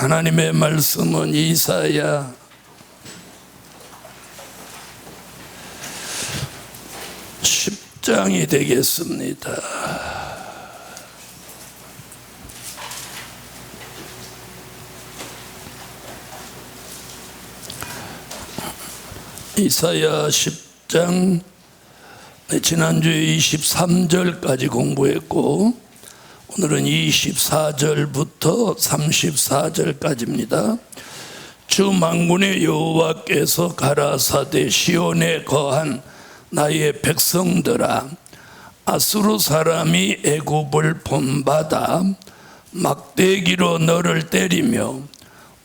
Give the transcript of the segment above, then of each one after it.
하나님의 말씀은 이사야 10장이 되겠습니다. 이사야 10장, 지난주에 23절까지 공부했고 오늘은 24절부터 34절까지입니다. 주 만군의 여호와께서 가라사대 시온에 거한 나의 백성들아, 아수르 사람이 애굽을 본받아 막대기로 너를 때리며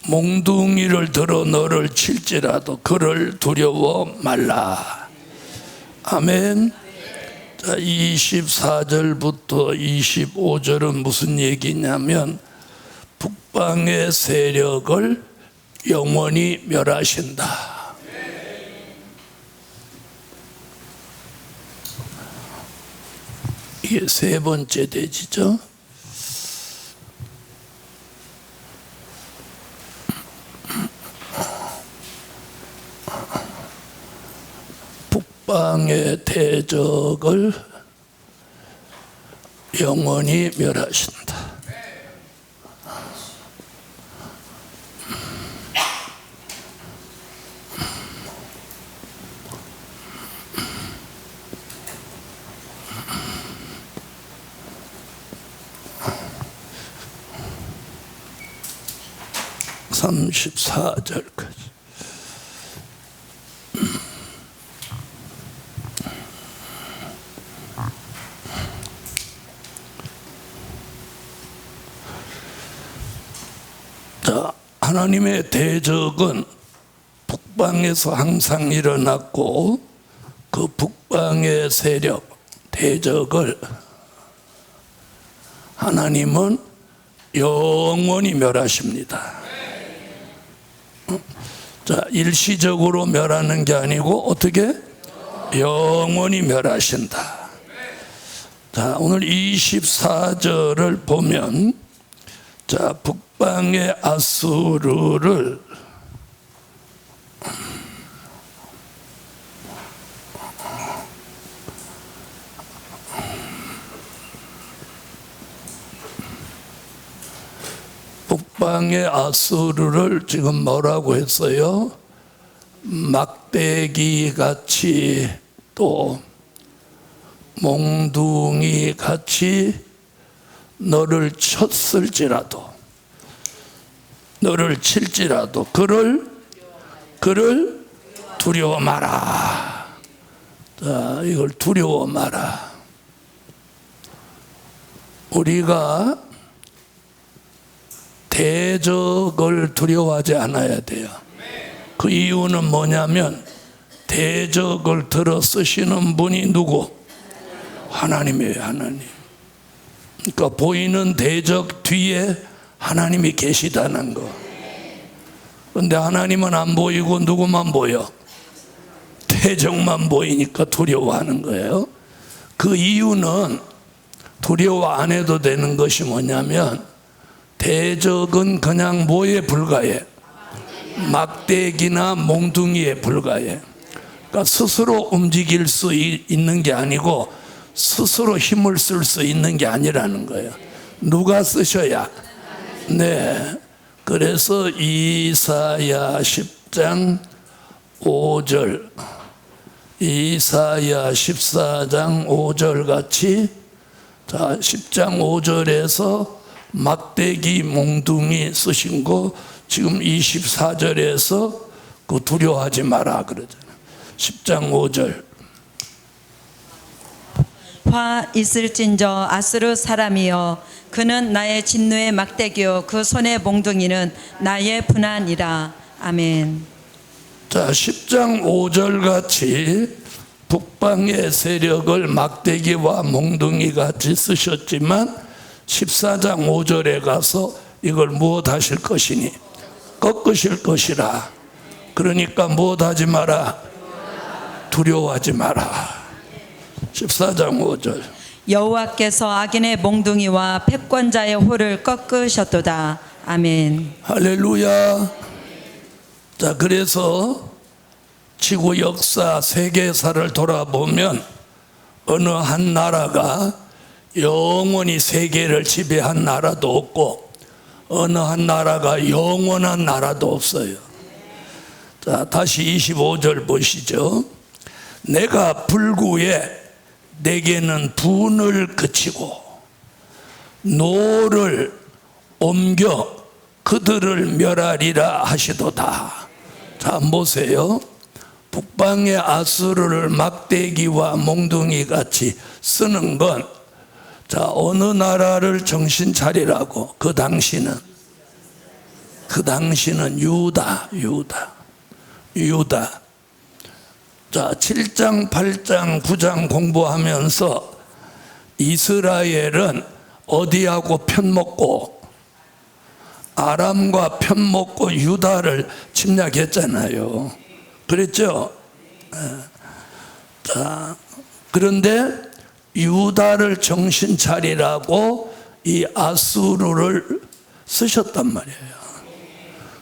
몽둥이를 들어 너를 칠지라도 그를 두려워 말라. 아멘. 자, 24절부터 25절은 무슨 얘기냐면 북방의 세력을 영원히 멸하신다. 이게 세 번째 대지죠. 북방의 대적을 영원히 멸하신다. (34절까지) 자, 하나님의 대적은 북방에서 항상 일어났고 그 북방의 세력, 대적을 하나님은 영원히 멸하십니다. 자, 일시적으로 멸하는 게 아니고 어떻게? 영원히 멸하신다. 자, 오늘 24절을 보면, 자, 북방의 아수르를 북방의 아수르를 지금 뭐라고 했어요? 막대기 같이 또 몽둥이 같이 너를 쳤을지라도, 너를 칠지라도 그를 두려워 마라. 자, 이걸 두려워 마라. 우리가 대적을 두려워하지 않아야 돼요. 그 이유는 뭐냐면 대적을 들어 쓰시는 분이 누구? 하나님이에요. 하나님. 그러니까 보이는 대적 뒤에 하나님이 계시다는 거. 그런데 하나님은 안 보이고 누구만 보여? 대적만 보이니까 두려워하는 거예요. 그 이유는 두려워 안 해도 되는 것이 뭐냐면 대적은 그냥 뭐에 불과해? 막대기나 몽둥이에 불과해. 그러니까 스스로 움직일 수 있는 게 아니고 스스로 힘을 쓸 수 있는 게 아니라는 거예요. 누가 쓰셔야? 네. 그래서 이사야 10장 5절, 이사야 14장 5절 같이, 자, 10장 5절에서 막대기 몽둥이 쓰신 거 지금 24절에서 그 두려워하지 마라 그러잖아요. 10장 5절. 화 있을진저 아수르 사람이여, 그는 나의 진노의 막대기요 그 손의 몽둥이는 나의 분한이라. 아멘. 자, 10장 5절 같이 북방의 세력을 막대기와 몽둥이 같이 쓰셨지만 14장 5절에 가서 이걸 무엇 하실 것이니? 꺾으실 것이라. 그러니까 무엇 하지 마라? 두려워하지 마라. 14장 5절. 여호와께서 악인의 몽둥이와 패권자의 호를 꺾으셨도다. 아멘. 할렐루야. 자, 그래서 지구 역사, 세계사를 돌아보면 어느 한 나라가 영원히 세계를 지배한 나라도 없고 어느 한 나라가 영원한 나라도 없어요. 자, 다시 25절 보시죠. 내가 불구에 내게는 분을 그치고 노를 옮겨 그들을 멸하리라 하시도다. 자, 보세요. 북방의 아수르를 막대기와 몽둥이 같이 쓰는 건, 자, 어느 나라를 정신 차리라고? 그 당시는 유다. 자, 7장, 8장, 9장 공부하면서 이스라엘은 어디하고 편먹고 아람과 편먹고 유다를 침략했잖아요. 그랬죠? 자, 그런데 유다를 정신 차리라고 이 아수르를 쓰셨단 말이에요.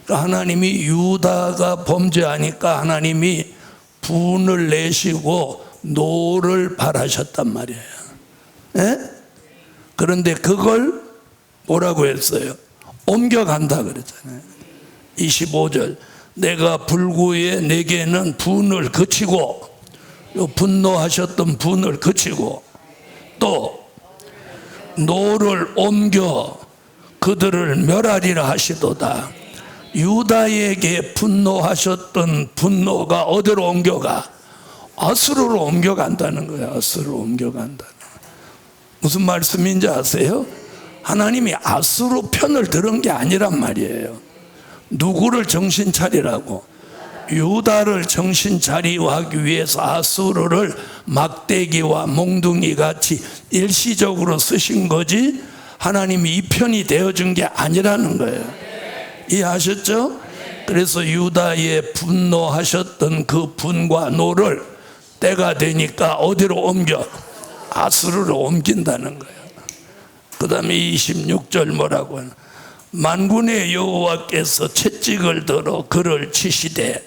그러니까 하나님이 유다가 범죄하니까 하나님이 분을 내시고 노를 발하셨단 말이에요. 예? 그런데 그걸 뭐라고 했어요? 옮겨간다 그랬잖아요. 25절. 내가 불구에 내게는 분을 그치고, 분노하셨던 분을 그치고, 또 노를 옮겨 그들을 멸하리라 하시도다. 유다에게 분노하셨던 분노가 어디로 옮겨가? 아수르로 옮겨간다는 거예요. 아수르로 옮겨간다는. 무슨 말씀인지 아세요? 하나님이 아수르 편을 들은 게 아니란 말이에요. 누구를 정신 차리라고? 유다를 정신 차리하기 위해서 아수르를 막대기와 몽둥이 같이 일시적으로 쓰신 거지 하나님이 이 편이 되어준 게 아니라는 거예요. 이해하셨죠? 그래서 유다에 분노하셨던 그 분과 노를 때가 되니까 어디로 옮겨? 아수르로 옮긴다는 거예요. 그 다음에 26절 뭐라고 하나? 만군의 여호와께서 채찍을 들어 그를 치시되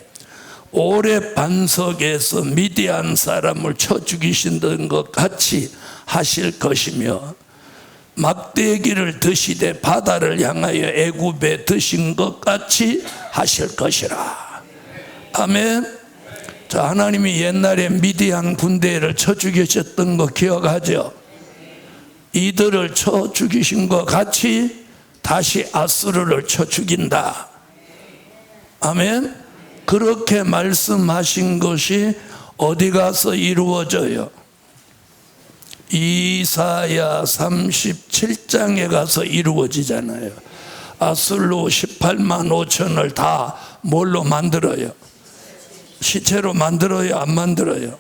오래 반석에서 미디안 사람을 쳐 죽이신 것 같이 하실 것이며 막대기를 드시되 바다를 향하여 애굽에 드신 것 같이 하실 것이라. 아멘. 자, 하나님이 옛날에 미디안 군대를 쳐 죽이셨던 거 기억하죠? 이들을 쳐 죽이신 것 같이 다시 아수르를 쳐 죽인다. 아멘. 그렇게 말씀하신 것이 어디 가서 이루어져요? 이사야 37장에 가서 이루어지잖아요. 아수르 18만 5천을 다 뭘로 만들어요? 시체로 만들어요? 안 만들어요?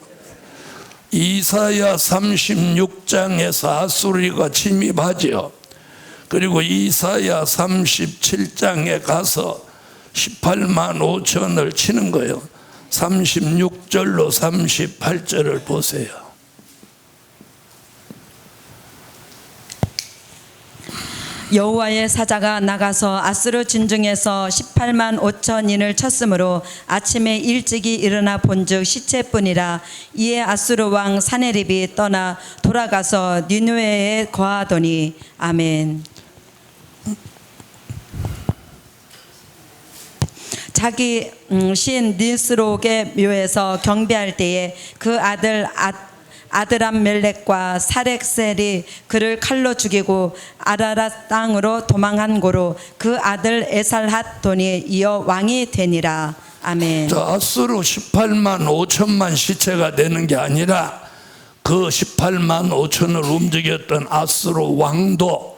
이사야 36장에서 아수르가 침입하죠. 그리고 이사야 37장에 가서 18만 5천을 치는 거예요. 36절로 38절을 보세요. 여호와의 사자가 나가서 아수르 진중에서 18만 5천인을 쳤으므로 아침에 일찍이 일어나 본즉 시체뿐이라. 이에 아수르 왕 사네립이 떠나 돌아가서 니느웨에 거하더니. 아멘. 자기 신 니스록의 묘에서 경배할 때에 그 아들 아드람멜렉과 사렉셀이 그를 칼로 죽이고 아라랏 땅으로 도망한 고로 그 아들 에살핫돈이 이어 왕이 되니라. 아멘. 자, 아수르 18만 5천만 시체가 되는 게 아니라 그 18만 5천을 움직였던 아수르 왕도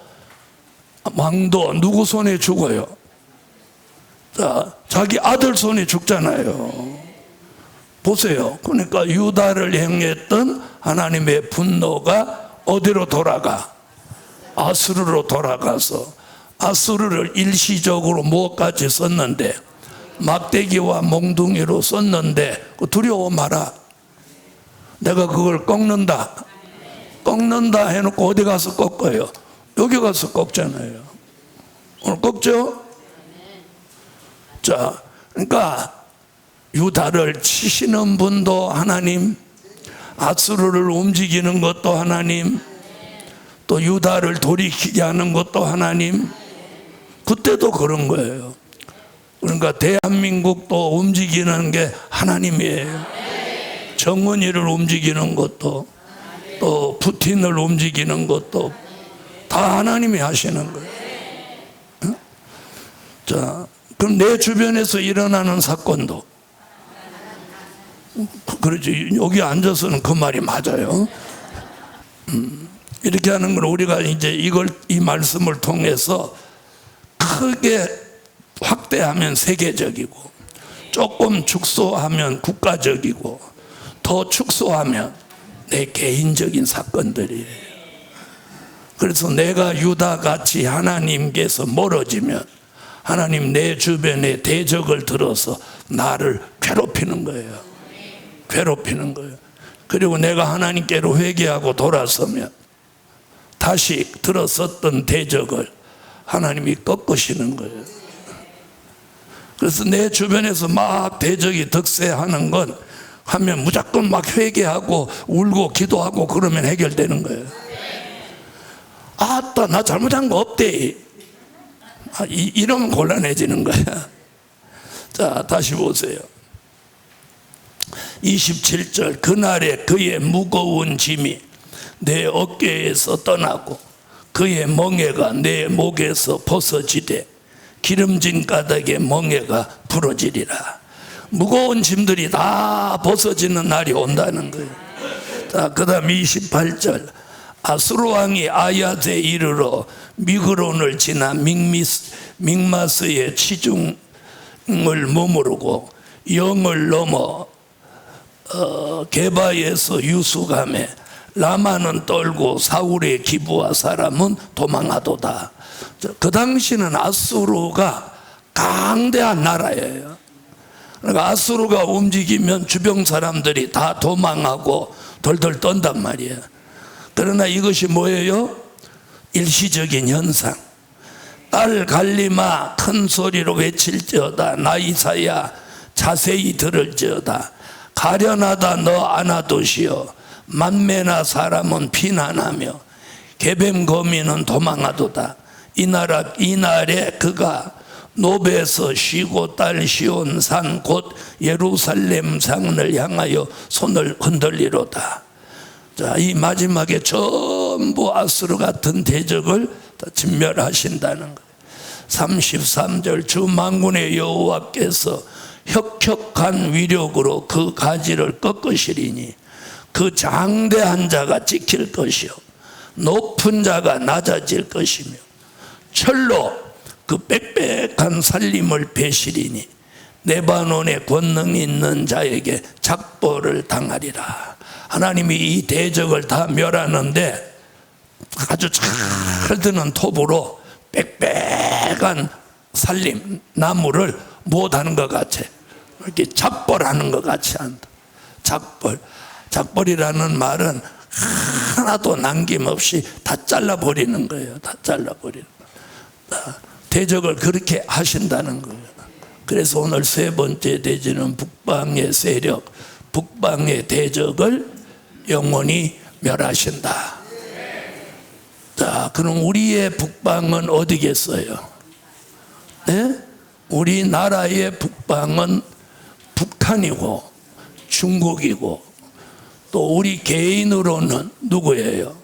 누구 손에 죽어요? 자, 자기 아들 손에 죽잖아요. 보세요. 그러니까 유다를 향했던 하나님의 분노가 어디로 돌아가? 아수르로 돌아가서 아수르를 일시적으로 무엇까지 썼는데 막대기와 몽둥이로 썼는데 두려워 마라. 내가 그걸 꺾는다 해놓고 어디 가서 꺾어요? 여기 가서 꺾잖아요. 오늘 꺾죠? 자, 그러니까 유다를 치시는 분도 하나님, 아수르를 움직이는 것도 하나님, 또 유다를 돌이키게 하는 것도 하나님. 그때도 그런 거예요. 그러니까 대한민국도 움직이는 게 하나님이에요. 정은이를 움직이는 것도, 또 푸틴을 움직이는 것도 다 하나님이 하시는 거예요. 자, 그럼 내 주변에서 일어나는 사건도, 그렇지, 여기 앉아서는 그 말이 맞아요. 이렇게 하는 걸 우리가 이제 이 말씀을 통해서 크게 확대하면 세계적이고, 조금 축소하면 국가적이고, 더 축소하면 내 개인적인 사건들이에요. 그래서 내가 유다같이 하나님께서 멀어지면 하나님 내 주변에 대적을 들어서 나를 괴롭히는 거예요. 괴롭히는 거예요. 그리고 내가 하나님께로 회개하고 돌아서면 다시 들어섰던 대적을 하나님이 꺾으시는 거예요. 그래서 내 주변에서 막 대적이 득세하는 건 하면 무조건 막 회개하고 울고 기도하고 그러면 해결되는 거예요. 아따, 나 잘못한 거 없대. 이러면 곤란해지는 거야. 자, 다시 보세요. 27절, 그날에 그의 무거운 짐이 내 어깨에서 떠나고 그의 멍에가 내 목에서 벗어지되 기름진 가닥의 멍에가 부러지리라. 무거운 짐들이 다 벗어지는 날이 온다는 거예요. 자, 그 다음 28절, 아수르 왕이 아야제 이르러 미그론을 지나 믹마스의 치중을 머무르고 영을 넘어 게바에서 유수감에 라마는 떨고 사울의 기부와 사람은 도망하도다. 그 당시는 아수르가 강대한 나라예요. 그러니까 아수르가 움직이면 주변 사람들이 다 도망하고 덜덜 떤단 말이에요. 그러나 이것이 뭐예요? 일시적인 현상. 딸 갈리마 큰 소리로 외칠지어다. 나이사야 자세히 들을지어다. 가련하다 너 아나도시여. 만매나 사람은 피난하며 개뱀 거미는 도망하도다. 이날에 그가 노베에서 쉬고 딸 시온 산 곧 예루살렘 상을 향하여 손을 흔들리로다. 자, 이 마지막에 전부 아수르 같은 대적을 진멸하신다는 거예요. 33절, 주 만군의 여호와께서 혁혁한 위력으로 그 가지를 꺾으시리니 그 장대한 자가 지킬 것이요 높은 자가 낮아질 것이며 철로 그 빽빽한 살림을 베시리니 레바논에 권능 있는 자에게 작보를 당하리라. 하나님이 이 대적을 다 멸하는데 아주 잘 드는 톱으로 빽빽한 살림 나무를 못하는 것 같이 이렇게 작벌하는 것 같이 한다. 작벌이라는 말은 하나도 남김없이 다 잘라버리는 거예요. 다 잘라버리는 거예요. 대적을 그렇게 하신다는 거예요. 그래서 오늘 세 번째 대지는 북방의 세력, 북방의 대적을 영원히 멸하신다. 자, 그럼 우리의 북방은 어디겠어요? 네? 우리나라의 북방은 북한이고 중국이고 또 우리 개인으로는 누구예요?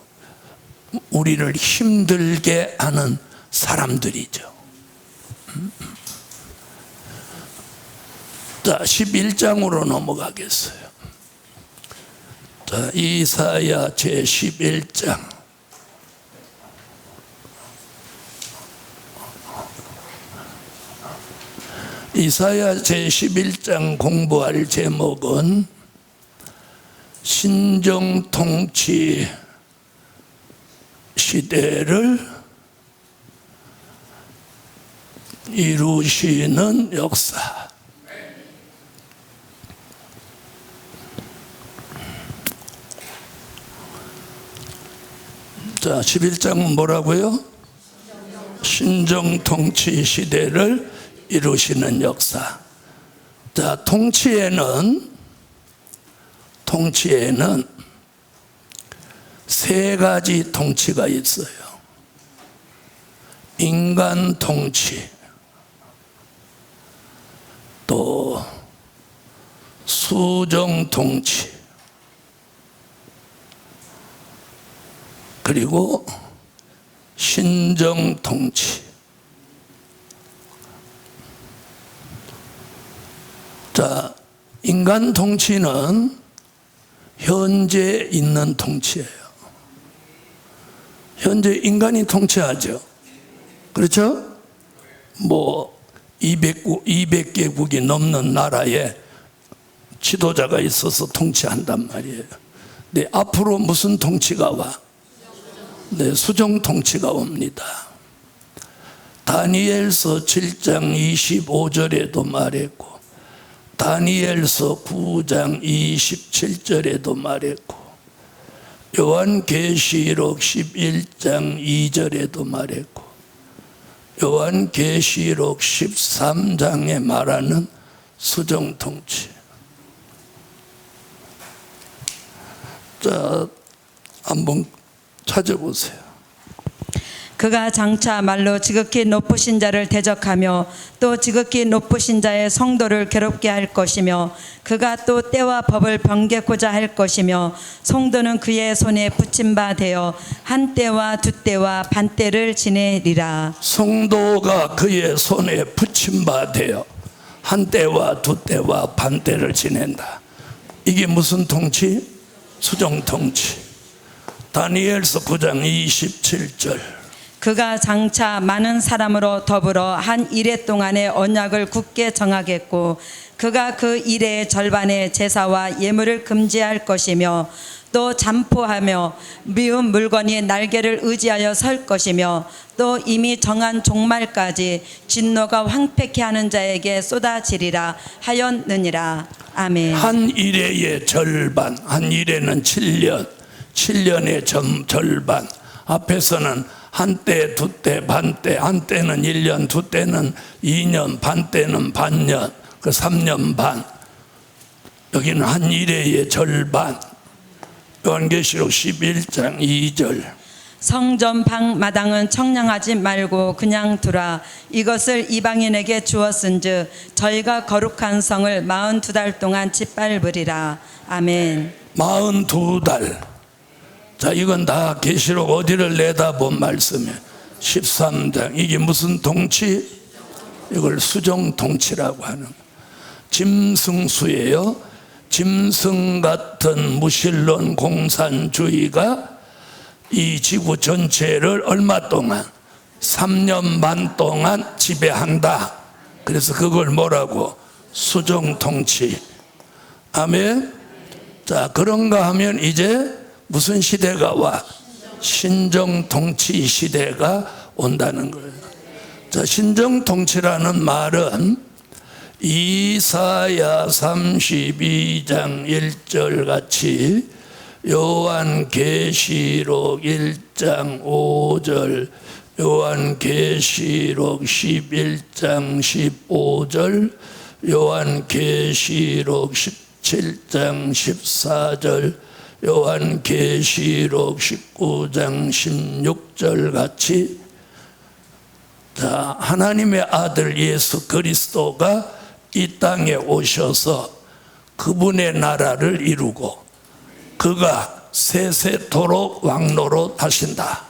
우리를 힘들게 하는 사람들이죠. 자, 11장으로 넘어가겠어요. 자, 이사야 제11장. 이사야 제11장 공부할 제목은 신정통치 시대를 이루시는 역사. 자, 11장은 뭐라고요? 신정통치 시대를 이루시는 역사. 자, 통치에는 세 가지 통치가 있어요. 인간 통치, 또 수정 통치, 그리고 신정 통치. 자, 인간 통치는 현재 있는 통치예요. 현재 인간이 통치하죠. 그렇죠? 뭐 200개국이 넘는 나라에 지도자가 있어서 통치한단 말이에요. 네, 앞으로 무슨 통치가 와? 네, 수정 통치가 옵니다. 다니엘서 7장 25절에도 말했고, 다니엘서 9장 27절에도 말했고, 요한계시록 11장 2절에도 말했고, 요한계시록 13장에 말하는 수정통치. 자, 한번 찾아보세요. 그가 장차 말로 지극히 높으신 자를 대적하며 또 지극히 높으신 자의 성도를 괴롭게 할 것이며, 그가 또 때와 법을 변개코자 할 것이며, 성도는 그의 손에 붙임 바 되어 한 때와 두 때와 반 때를 지내리라. 성도가 그의 손에 붙임 바 되어 한 때와 두 때와 반 때를 지낸다. 이게 무슨 통치? 수정 통치. 다니엘서 9장 27절. 그가 장차 많은 사람으로 더불어 한 이레 동안의 언약을 굳게 정하겠고, 그가 그 이레의 절반의 제사와 예물을 금지할 것이며, 또 잠포하며 미운 물건이 날개를 의지하여 설 것이며, 또 이미 정한 종말까지 진노가 황폐케 하는 자에게 쏟아지리라 하였느니라. 아멘. 한 이레의 절반, 한 이레는 7년, 7년의 절반. 앞에서는 한 때, 두 때, 반 때, 한 때는 1년, 두 때는 2년, 반 때는 반년, 그 3년 반. 여기는 한 이레의 절반. 요한계시록 11장 2절. 성전 방 마당은 청량하지 말고 그냥 두라. 이것을 이방인에게 주었은즉 저희가 거룩한 성을 42달 동안 짓밟으리라. 아멘. 42달. 자, 이건 다 계시록 어디를 내다본 말씀이에요. 13장. 이게 무슨 통치? 이걸 수정 통치라고 하는. 짐승수예요. 짐승 같은 무신론 공산주의가 이 지구 전체를 얼마 동안? 3년 반 동안 지배한다. 그래서 그걸 뭐라고? 수정 통치. 아멘. 자, 그런가 하면 이제 무슨 시대가 와? 신정통치 시대가 온다는 거예요. 자, 신정통치라는 말은 이사야 32장 1절 같이, 요한계시록 1장 5절, 요한계시록 11장 15절, 요한계시록 17장 14절, 요한계시록 19장 16절 같이, 자, 하나님의 아들 예수 그리스도가 이 땅에 오셔서 그분의 나라를 이루고 그가 세세토록 왕노로 하신다.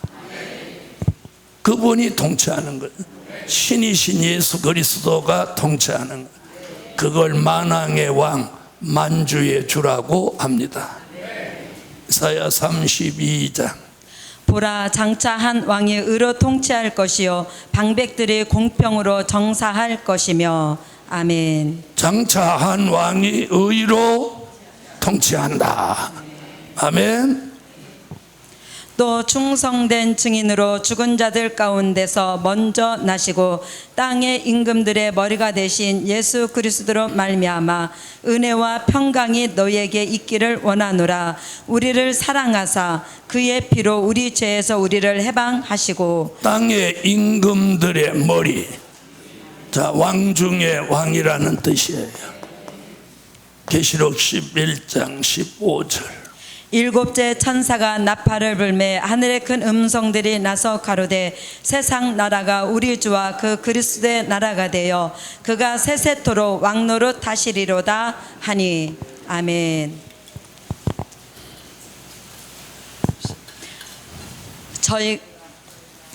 그분이 통치하는 거예요. 신이신 예수 그리스도가 통치하는 거예요. 그걸 만왕의 왕, 만주의 주라고 합니다. 이사야 32장. 보라, 장차 한 왕이 의로 통치할 것이요 방백들이 공평으로 정사할 것이며. 아멘. 장차 한 왕이 의로 통치한다. 아멘. 또 충성된 증인으로 죽은 자들 가운데서 먼저 나시고 땅의 임금들의 머리가 되신 예수 그리스도로 말미암아 은혜와 평강이 너희에게 있기를 원하노라. 우리를 사랑하사 그의 피로 우리 죄에서 우리를 해방하시고 땅의 임금들의 머리. 자, 왕 중의 왕이라는 뜻이에요. 계시록 11장 15절. 일곱째 천사가 나팔을 불매 하늘의 큰 음성들이 나서 가로되 세상 나라가 우리 주와 그 그리스도의 나라가 되어 그가 세세토록 왕노릇 하시리로다 하니. 아멘.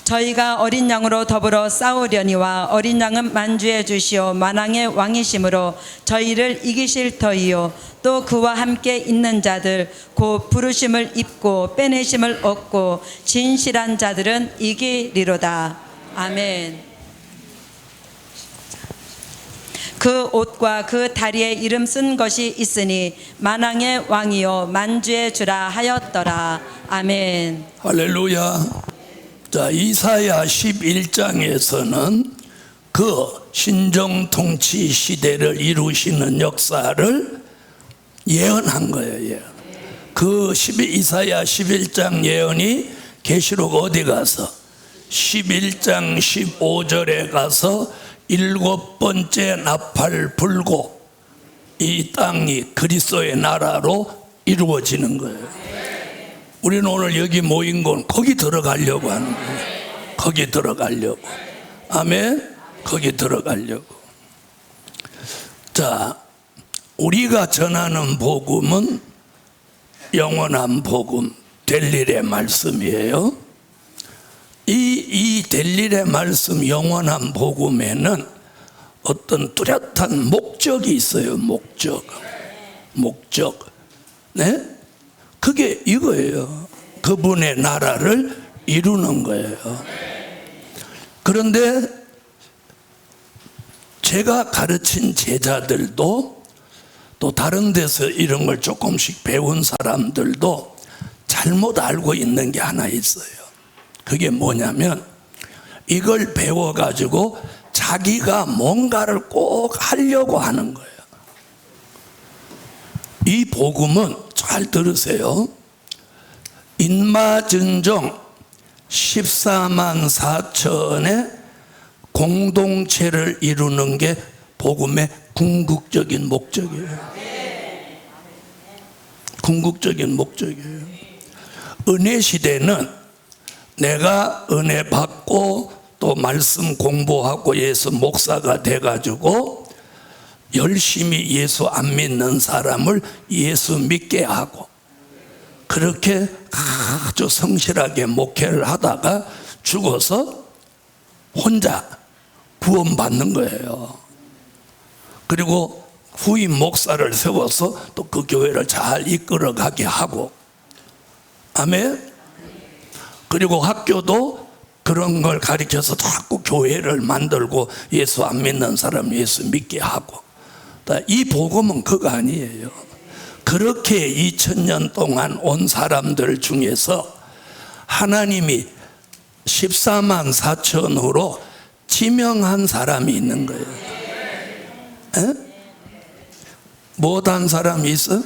저희가 어린 양으로 더불어 싸우려니와 어린 양은 만주해 주시오 만왕의 왕이심으로 저희를 이기실 터이요 또 그와 함께 있는 자들 곧 부르심을 입고 빼내심을 얻고 진실한 자들은 이기리로다. 아멘. 그 옷과 그 다리에 이름 쓴 것이 있으니 만왕의 왕이요 만주의 주라 하였더라. 아멘. 할렐루야. 자, 이사야 11장에서는 그 신정통치 시대를 이루시는 역사를 예언한 거예요. 그 이사야 11장 예언이 계시록 어디 가서 11장 15절에 가서 7번째 나팔 불고 이 땅이 그리스도의 나라로 이루어지는 거예요. 우리는 오늘 여기 모인 건 거기 들어가려고 하는 거예요. 거기 들어가려고. 아멘. 거기 들어가려고. 자, 우리가 전하는 복음은 영원한 복음, 될 일의 말씀이에요. 이 될 일의 말씀, 영원한 복음에는 어떤 뚜렷한 목적이 있어요. 목적. 네? 그게 이거예요. 그분의 나라를 이루는 거예요. 그런데 제가 가르친 제자들도 또 다른 데서 이런 걸 조금씩 배운 사람들도 잘못 알고 있는 게 하나 있어요. 그게 뭐냐면 이걸 배워가지고 자기가 뭔가를 꼭 하려고 하는 거예요. 이 복음은 잘 들으세요. 인마전정 14만 4천의 공동체를 이루는 게 복음의 궁극적인 목적이에요. 궁극적인 목적이에요. 은혜 시대는 내가 은혜 받고 또 말씀 공부하고 예수 목사가 돼가지고 열심히 예수 안 믿는 사람을 예수 믿게 하고 그렇게 아주 성실하게 목회를 하다가 죽어서 혼자 구원받는 거예요. 그리고 후임 목사를 세워서 또 그 교회를 잘 이끌어가게 하고. 아멘. 그리고 학교도 그런 걸 가르쳐서 자꾸 교회를 만들고 예수 안 믿는 사람 예수 믿게 하고. 이 복음은 그거 아니에요. 그렇게 2000년 동안 온 사람들 중에서 하나님이 14만 4천으로 지명한 사람이 있는 거예요. 에? 못한 사람이 있어?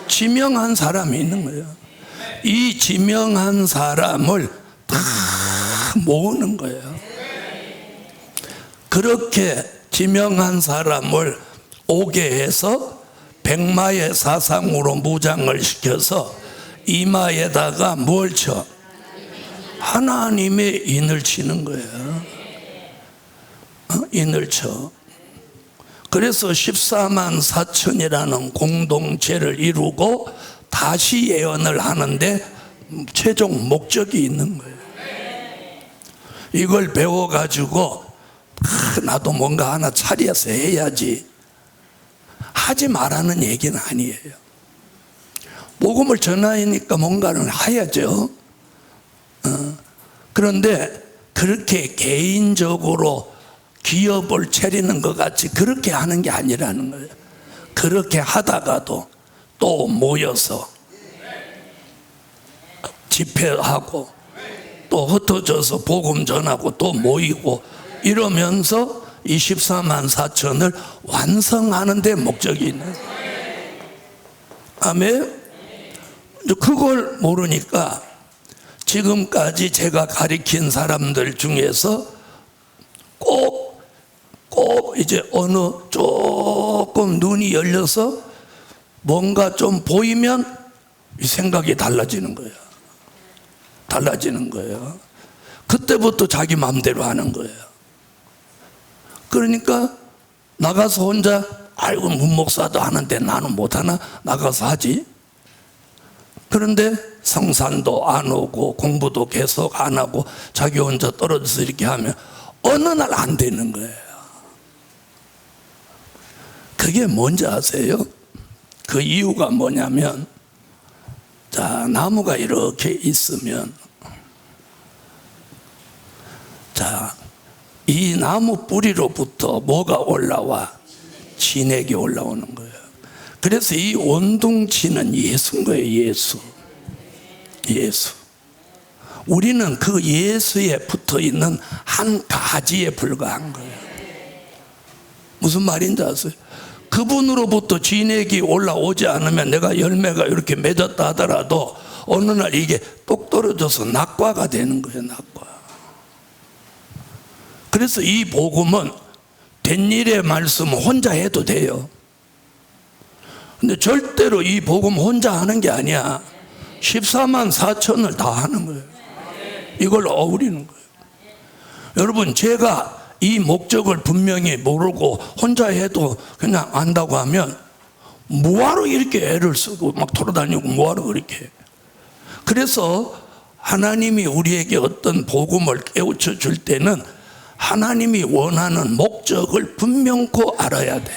지명한 사람이 있는 거예요. 이 지명한 사람을 다 모으는 거예요. 그렇게 지명한 사람을 오게 해서 백마의 사상으로 무장을 시켜서 이마에다가 뭘 쳐? 하나님의 인을 치는 거예요. 인을 쳐. 그래서 14만 4천이라는 공동체를 이루고 다시 예언을 하는데 최종 목적이 있는 거예요. 이걸 배워가지고 나도 뭔가 하나 차려서 해야지 하지 말라는 얘기는 아니에요. 복음을 전하니까 뭔가는 해야죠. 그런데 그렇게 개인적으로 기업을 차리는 것 같이 그렇게 하는 게 아니라는 거예요. 그렇게 하다가도 또 모여서 집회하고 또 흩어져서 복음 전하고 또 모이고 이러면서 24만 4천을 완성하는 데 목적이 있는 거예요. 아멘. 그걸 모르니까 지금까지 제가 가르친 사람들 중에서 꼭 이제 어느 조금 눈이 열려서 뭔가 좀 보이면 이 생각이 달라지는 거예요. 달라지는 거예요. 그때부터 자기 마음대로 하는 거예요. 그러니까 나가서 혼자 아이고 문목사도 하는데 나는 못하나 나가서 하지. 그런데 성산도 안 오고 공부도 계속 안 하고 자기 혼자 떨어져서 이렇게 하면 어느 날 안 되는 거예요. 그게 뭔지 아세요? 그 이유가 뭐냐면, 자, 나무가 이렇게 있으면, 자, 이 나무 뿌리로부터 뭐가 올라와? 진액이 올라오는 거예요. 그래서 이 원둥치는 예수인 거예요. 예수. 우리는 그 예수에 붙어 있는 한 가지에 불과한 거예요. 무슨 말인지 아세요? 그분으로부터 진액이 올라오지 않으면 내가 열매가 이렇게 맺었다 하더라도 어느 날 이게 똑 떨어져서 낙과가 되는 거예요. 낙과. 그래서 이 복음은 된 일의 말씀은 혼자 해도 돼요. 근데 절대로 이 복음 혼자 하는 게 아니야. 14만 4천을 다 하는 거예요. 이걸 어우리는 거예요. 여러분, 제가 이 목적을 분명히 모르고 혼자 해도 그냥 안다고 하면 뭐하러 이렇게 애를 쓰고 막 돌아다니고 뭐하러 그렇게 해. 그래서 하나님이 우리에게 어떤 복음을 깨우쳐 줄 때는 하나님이 원하는 목적을 분명코 알아야 돼.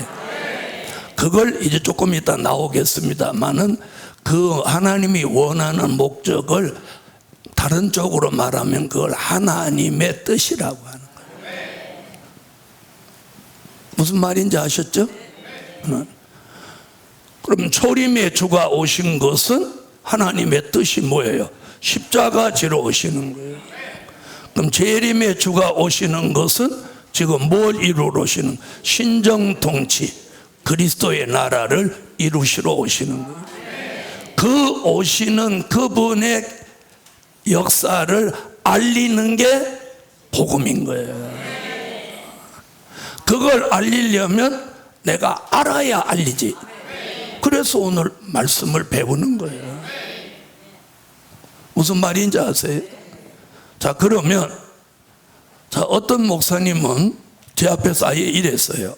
그걸 이제 조금 이따 나오겠습니다만은 그 하나님이 원하는 목적을 다른 쪽으로 말하면 그걸 하나님의 뜻이라고 하는 거예요. 무슨 말인지 아셨죠? 그럼 초림의 주가 오신 것은 하나님의 뜻이 뭐예요? 십자가 지러 오시는 거예요. 그럼 재림의 주가 오시는 것은 지금 뭘 이루러 오시는? 신정통치, 그리스도의 나라를 이루시러 오시는 거예요. 그 오시는 그분의 역사를 알리는 게 복음인 거예요. 그걸 알리려면 내가 알아야 알리지. 그래서 오늘 말씀을 배우는 거예요. 무슨 말인지 아세요? 자, 그러면 어떤 목사님은 제 앞에서 아예 이랬어요.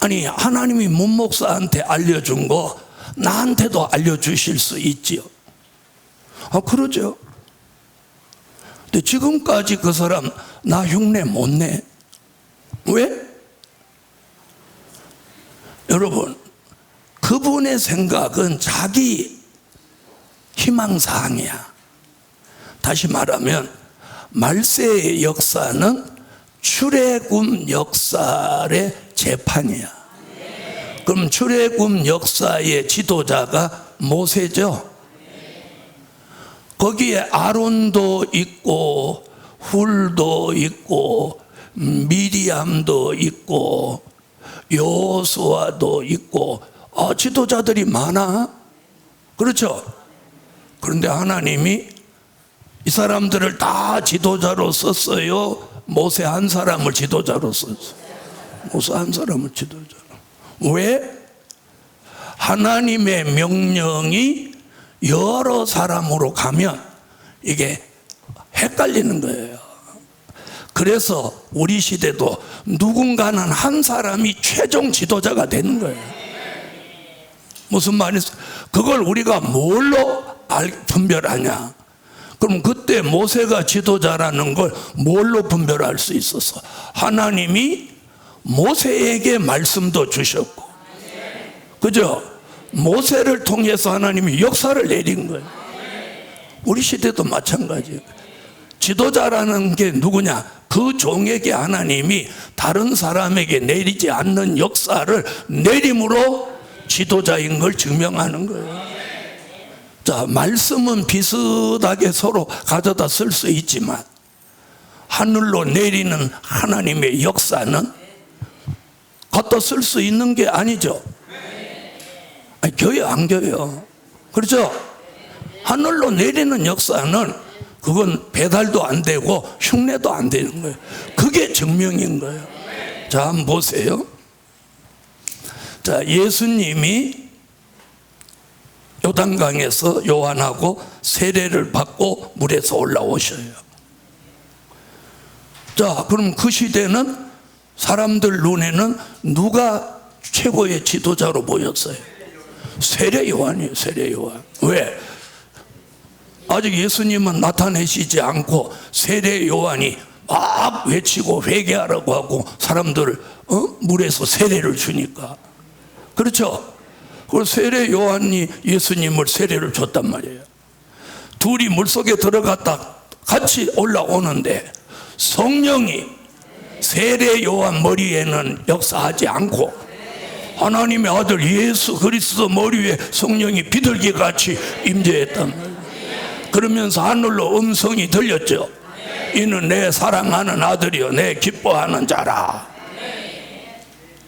아니, 하나님이 문 목사한테 알려준 거 나한테도 알려주실 수 있지요. 그러죠. 근데 지금까지 그 사람 나 흉내 못 내. 왜? 여러분, 그분의 생각은 자기 희망사항이야. 다시 말하면 말세의 역사는 출애굽 역사의 재판이야. 그럼 출애굽 역사의 지도자가 모세죠. 거기에 아론도 있고 훌도 있고 미리암도 있고 여호수아도 있고 지도자들이 많아. 그렇죠? 그런데 하나님이 이 사람들을 다 지도자로 썼어요? 모세 한 사람을 지도자로 썼어요? 모세 한 사람을 지도자로. 왜? 하나님의 명령이 여러 사람으로 가면 이게 헷갈리는 거예요. 그래서 우리 시대도 누군가는 한 사람이 최종 지도자가 되는 거예요. 무슨 말이죠? 그걸 우리가 뭘로 분별하냐? 그럼 그때 모세가 지도자라는 걸 뭘로 분별할 수 있었어? 하나님이 모세에게 말씀도 주셨고, 그죠? 모세를 통해서 하나님이 역사를 내린 거예요. 우리 시대도 마찬가지예요. 지도자라는 게 누구냐? 그 종에게 하나님이 다른 사람에게 내리지 않는 역사를 내림으로 지도자인 걸 증명하는 거예요. 자, 말씀은 비슷하게 서로 가져다 쓸 수 있지만 하늘로 내리는 하나님의 역사는 갖다 쓸 수 있는 게 아니죠. 아니, 교회 안 교회요. 그렇죠? 하늘로 내리는 역사는 그건 배달도 안 되고 흉내도 안 되는 거예요. 그게 증명인 거예요. 자, 한번 보세요. 자, 예수님이 요단강에서 요한하고 세례를 받고 물에서 올라오셔요. 자, 그럼 그 시대는 사람들 눈에는 누가 최고의 지도자로 보였어요? 세례 요한이에요. 세례 요한. 왜? 아직 예수님은 나타내시지 않고 세례 요한이 막 외치고 회개하라고 하고 사람들을 물에서 세례를 주니까. 그렇죠? 그 세례 요한이 예수님을 세례를 줬단 말이에요. 둘이 물속에 들어갔다 같이 올라오는데 성령이 세례 요한 머리에는 역사하지 않고 하나님의 아들 예수 그리스도 머리 위에 성령이 비둘기같이 임재했단 말이에요. 그러면서 하늘로 음성이 들렸죠. 이는 내 사랑하는 아들이요 내 기뻐하는 자라.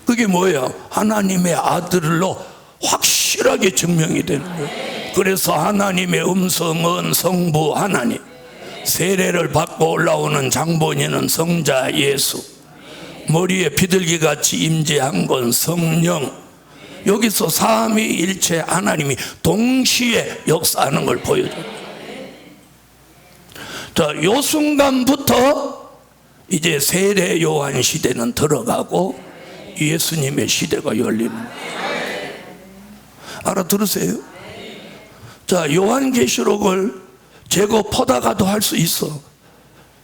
그게 뭐예요? 하나님의 아들로 확실하게 증명이 되는 거예요. 그래서 하나님의 음성은 성부 하나님, 세례를 받고 올라오는 장본인은 성자 예수, 머리에 비둘기같이 임재한 건 성령. 여기서 삼위일체 하나님이 동시에 역사하는 걸 보여줘요. 자, 요 순간부터 이제 세례 요한 시대는 들어가고 예수님의 시대가 열리는 거예요. 알아들으세요? 자, 요한계시록을 제곱하다가도 할 수 있어.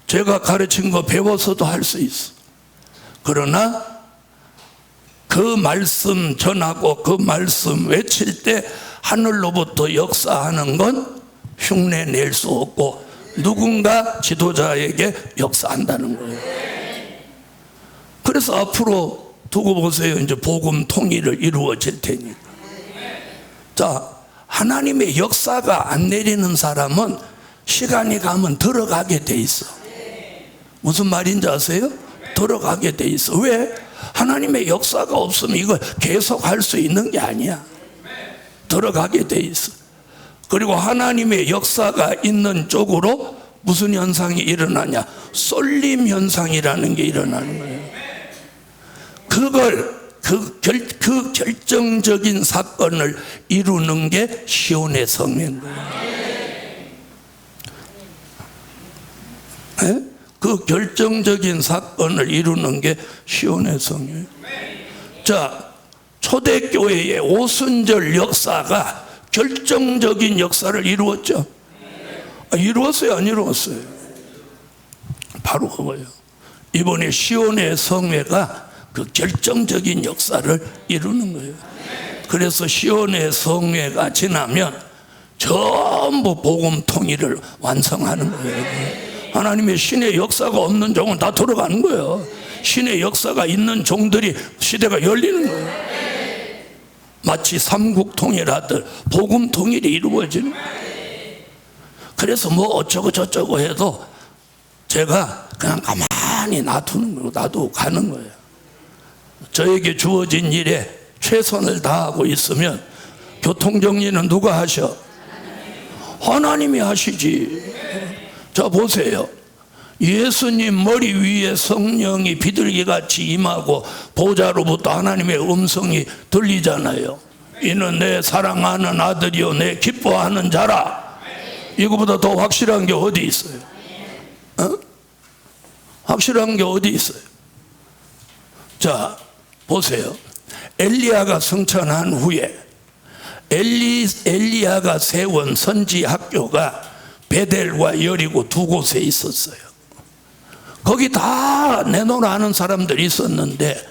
제가 가르친 거 배워서도 할 수 있어. 그러나 그 말씀 전하고 그 말씀 외칠 때 하늘로부터 역사하는 건 흉내 낼 수 없고 누군가 지도자에게 역사한다는 거예요. 그래서 앞으로 두고 보세요. 이제 복음 통일을 이루어질 테니까. 자, 하나님의 역사가 안 내리는 사람은 시간이 가면 들어가게 돼 있어. 무슨 말인지 아세요? 들어가게 돼 있어. 왜? 하나님의 역사가 없으면 이걸 계속 할 수 있는 게 아니야. 들어가게 돼 있어. 그리고 하나님의 역사가 있는 쪽으로 무슨 현상이 일어나냐? 쏠림 현상이라는 게 일어나는 거예요. 그걸 그 결정적인 사건을 이루는 게 시온의 성회인 거예요. 네? 그 결정적인 사건을 이루는 게 시온의 성회예요. 자, 초대교회의 오순절 역사가 결정적인 역사를 이루었죠. 이루었어요? 안 이루었어요? 바로 그거예요. 이번에 시온의 성회가 그 결정적인 역사를 이루는 거예요. 그래서 시온의 성회가 지나면 전부 복음 통일을 완성하는 거예요. 하나님의 신의 역사가 없는 종은 다 들어가는 거예요. 신의 역사가 있는 종들이 시대가 열리는 거예요. 마치 삼국 통일하듯 복음 통일이 이루어지는 거예요. 그래서 뭐 어쩌고 저쩌고 해도 제가 그냥 가만히 놔두는 거예요. 놔두고 가는 거예요. 저에게 주어진 일에 최선을 다하고 있으면 교통정리는 누가 하셔? 하나님이 하시지. 자, 보세요. 예수님 머리 위에 성령이 비둘기같이 임하고 보좌로부터 하나님의 음성이 들리잖아요. 이는 내 사랑하는 아들이요 내 기뻐하는 자라. 이거보다 더 확실한 게 어디 있어요? 확실한 게 어디 있어요? 자, 보세요. 엘리야가 승천한 후에 엘리야가 세운 선지 학교가 베델과 여리고 두 곳에 있었어요. 거기 다 내노라 하는 사람들이 있었는데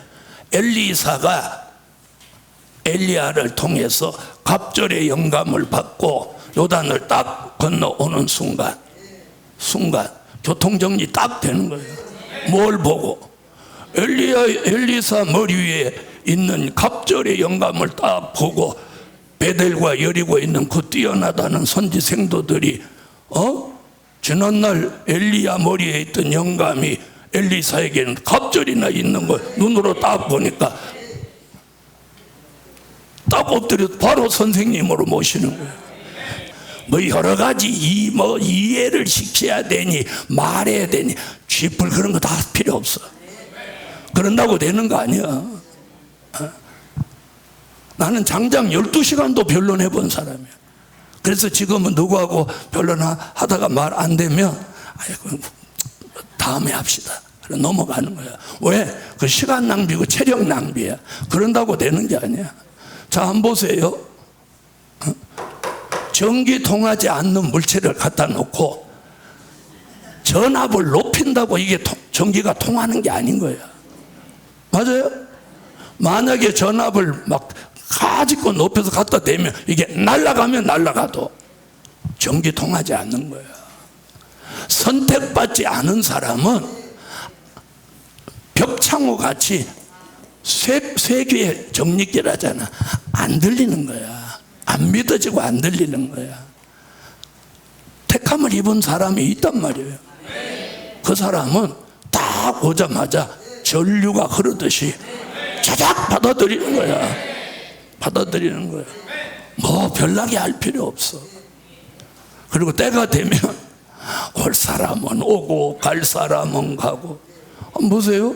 엘리사가 엘리야를 통해서 갑절의 영감을 받고 요단을 딱 건너오는 순간 교통정리 딱 되는 거예요. 뭘 보고? 엘리사 머리 위에 있는 갑절의 영감을 딱 보고 베델과 여리고에 있는 그 뛰어나다는 선지 생도들이 지난날 엘리야 머리에 있던 영감이 엘리사에게는 갑절이나 있는 거 눈으로 딱 보니까 딱 엎드려 바로 선생님으로 모시는 거예요. 뭐 여러 가지 이해를 시켜야 되니 말해야 되니 쥐뿔 그런 거 다 필요 없어. 그런다고 되는 거 아니야. 나는 장장 12시간도 변론해 본 사람이야. 그래서 지금은 누구하고 변론하다가 말 안 되면 아이고 다음에 합시다. 그래 넘어가는 거야. 왜? 그 시간 낭비고 체력 낭비야. 그런다고 되는 게 아니야. 자, 한번 보세요. 전기 통하지 않는 물체를 갖다 놓고 전압을 높인다고 이게 전기가 통하는 게 아닌 거야. 맞아요? 만약에 전압을 막 가지고 높여서 갖다 대면 이게 날아가면 날아가도 전기 통하지 않는 거야. 선택받지 않은 사람은 벽창호 같이 쇠귀의 정리기라잖아. 안 들리는 거야. 안 믿어지고 안 들리는 거야. 택함을 입은 사람이 있단 말이에요. 그 사람은 딱 오자마자 전류가 흐르듯이 자작 받아들이는 거야. 받아들이는 거야. 뭐 별나게 할 필요 없어. 그리고 때가 되면 올 사람은 오고 갈 사람은 가고. 보세요.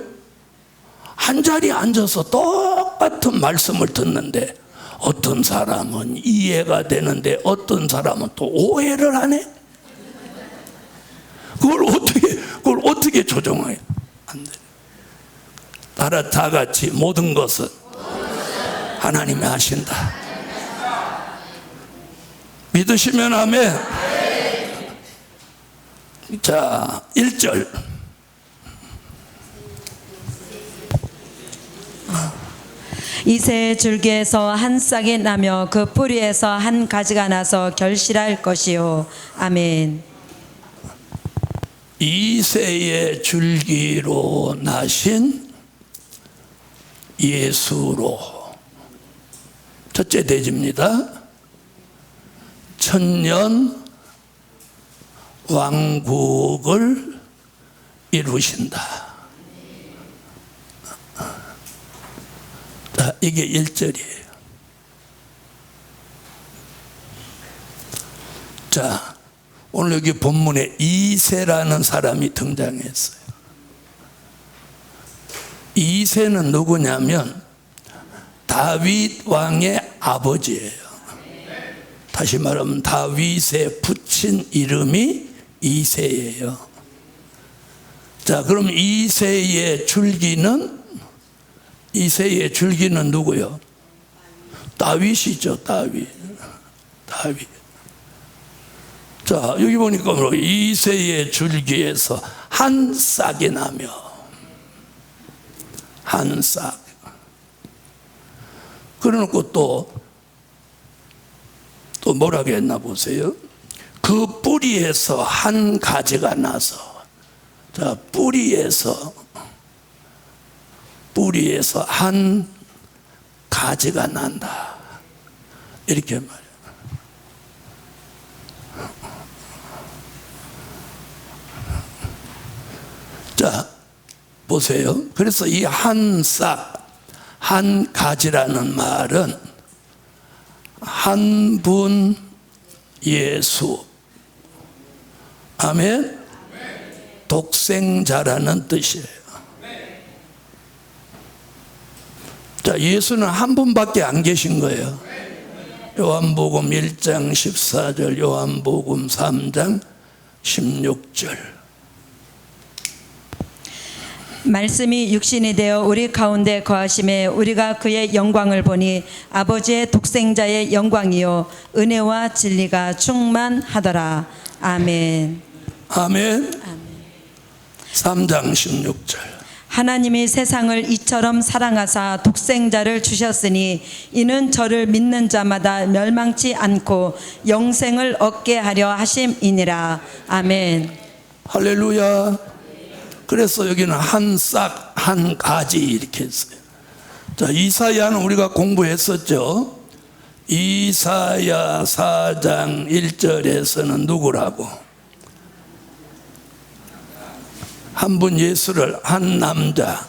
한 자리에 앉아서 똑같은 말씀을 듣는데 어떤 사람은 이해가 되는데 어떤 사람은 또 오해를 하네. 그걸 어떻게 조정해야 안 돼. 다 같이 모든 것은 하나님이 하신다. 믿으시면 아멘. 자, 1절. 이새의 줄기에서 한 싹이 나며 그 뿌리에서 한 가지가 나서 결실할 것이요. 아멘. 이새의 줄기로 나신 예수로 첫째 대지입니다. 천년 왕국을 이루신다. 자, 이게 1절이에요. 자, 오늘 여기 본문에 이새라는 사람이 등장했어요. 이새는 누구냐면 다윗 왕의 아버지예요. 다시 말하면 다윗의 붙인 이름이 이새예요. 자, 그럼 이새의 줄기는 누구요? 다윗이죠. 다윗. 자, 여기 보니까 이새의 줄기에서 한 싹이 나며, 한 싹. 그래놓고 또 뭐라고 했나 보세요. 그 뿌리에서 한 가지가 나서, 자, 뿌리에서 한 가지가 난다. 이렇게 말해요. 자, 보세요. 그래서 이 한 싹, 한 가지라는 말은 한 분 예수, 아멘, 독생자라는 뜻이에요. 자, 예수는 한 분밖에 안 계신 거예요. 요한복음 1장 14절, 요한복음 3장 16절. 말씀이 육신이 되어 우리 가운데 거하심에 우리가 그의 영광을 보니 아버지의 독생자의 영광이요 은혜와 진리가 충만하더라. 아멘. 아멘. 3장 16절. 하나님이 세상을 이처럼 사랑하사 독생자를 주셨으니 이는 저를 믿는 자마다 멸망치 않고 영생을 얻게 하려 하심이니라. 아멘. 할렐루야. 그래서 여기는 한 싹, 한 가지 이렇게 했어요. 자, 이사야는 우리가 공부했었죠. 이사야 4장 1절에서는 누구라고? 한 분 예수를 한 남자.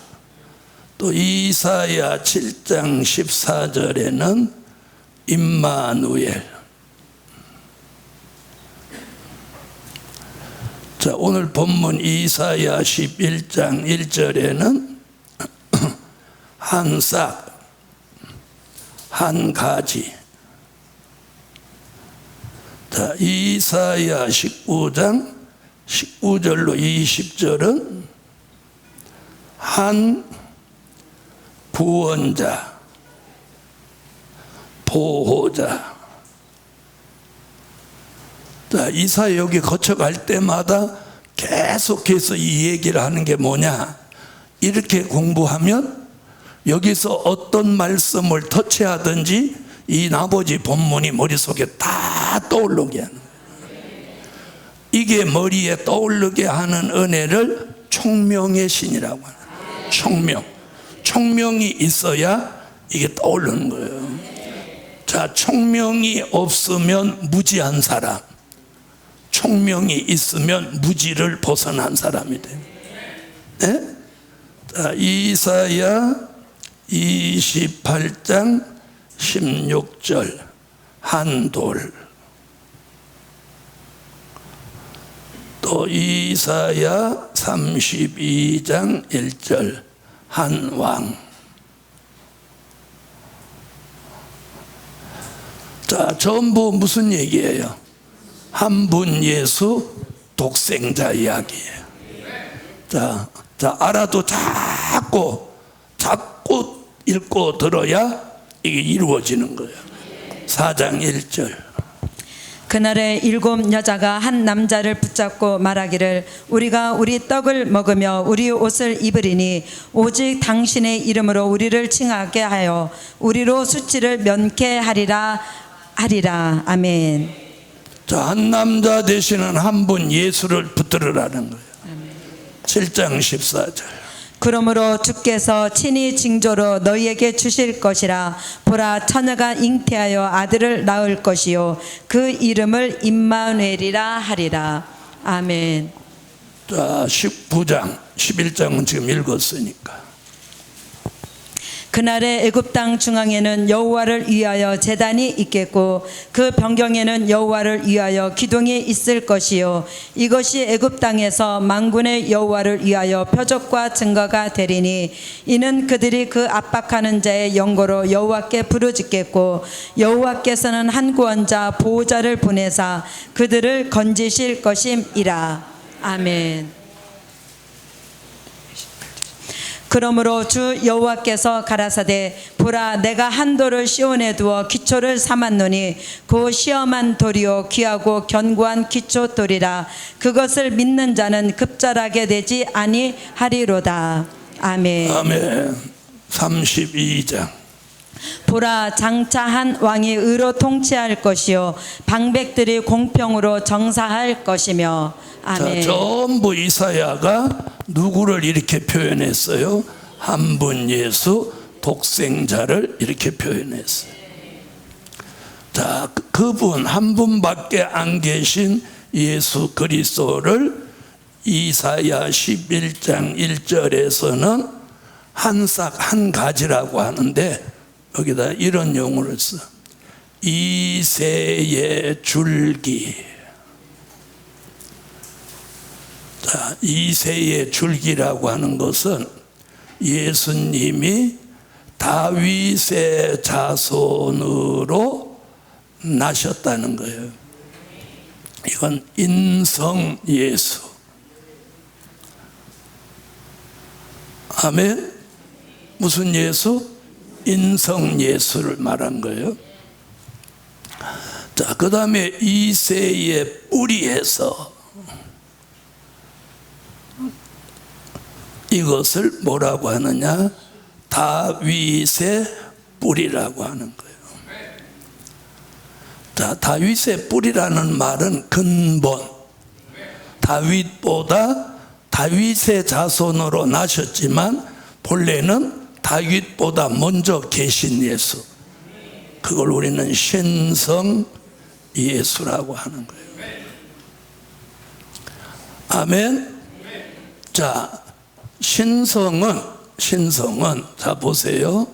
또 이사야 7장 14절에는 임마누엘. 자, 오늘 본문 이사야 11장 1절에는 한 싹, 한 가지. 자, 이사야 19장 19절로 20절은 한 구원자, 보호자. 자, 이사야 여기 거쳐갈 때마다 계속해서 이 얘기를 하는 게 뭐냐? 이렇게 공부하면 여기서 어떤 말씀을 터치하든지 이 나머지 본문이 머릿속에 다 떠오르게 하는 거예요. 이게 머리에 떠오르게 하는 은혜를 총명의 신이라고 하는 거예요. 총명. 총명이 있어야 이게 떠오르는 거예요. 자, 총명이 없으면 무지한 사람, 총명이 있으면 무지를 벗어난 사람이 돼요. 네? 자, 이사야 28장 16절 한돌. 또 이사야 32장 1절 한왕. 자, 전부 무슨 얘기예요? 한 분 예수 독생자 이야기예요. 자, 알아도 자꾸 읽고 들어야 이게 이루어지는 거예요. 4장 1절. 그날에 7 여자가 한 남자를 붙잡고 말하기를 우리가 우리 떡을 먹으며 우리 옷을 입으리니 오직 당신의 이름으로 우리를 칭하게 하여 우리로 수치를 면케하리라 하리라. 아멘. 자, 한 남자 되시는 한 분 예수를 붙들으라는 거예요. 7장 14절. 그러므로 주께서 친히 징조로 너희에게 주실 것이라. 보라, 처녀가 잉태하여 아들을 낳을 것이요 그 이름을 임마누엘이라 하리라. 아멘. 자, 19장 11장은 지금 읽었으니까. 그날의 애굽 땅 중앙에는 여호와를 위하여 제단이 있겠고 그 변경에는 여호와를 위하여 기둥이 있을 것이요 이것이 애굽 땅에서 만군의 여호와를 위하여 표적과 증거가 되리니 이는 그들이 그 압박하는 자의 영고로 여호와께 부르짖겠고 여호와께서는 한 구원자 보호자를 보내사 그들을 건지실 것임이라. 아멘. 그러므로 주 여호와께서 가라사대 보라, 내가 한 돌을 시온에 두어 기초를 삼았노니 그 시험한 돌이요 귀하고 견고한 기초돌이라. 그것을 믿는 자는 급절하게 되지 아니하리로다. 아멘. 아멘. 32장. 보라, 장차 한 왕이 의로 통치할 것이요 방백들이 공평으로 정사할 것이며. 아멘. 자, 전부 이사야가 누구를 이렇게 표현했어요? 한 분 예수 독생자를 이렇게 표현했어요. 자, 그분 한 분밖에 안 계신 예수 그리스도를 이사야 11장 1절에서는 한 싹 한 가지라고 하는데 여기다 이런 용어를 써. 이새의 줄기. 자, 이새의 줄기라고 하는 것은 예수님이 다윗의 자손으로 나셨다는 거예요. 이건 인성 예수. 아멘. 무슨 예수? 인성 예수를 말한 거예요. 자, 그 다음에 이새의 뿌리에서 이것을 뭐라고 하느냐? 다윗의 뿌리라고 하는 거예요. 자, 다윗의 뿌리라는 말은 근본. 다윗보다 다윗의 자손으로 나셨지만 본래는 다윗보다 먼저 계신 예수. 그걸 우리는 신성 예수라고 하는 거예요. 아멘. 자, 신성은 자 보세요.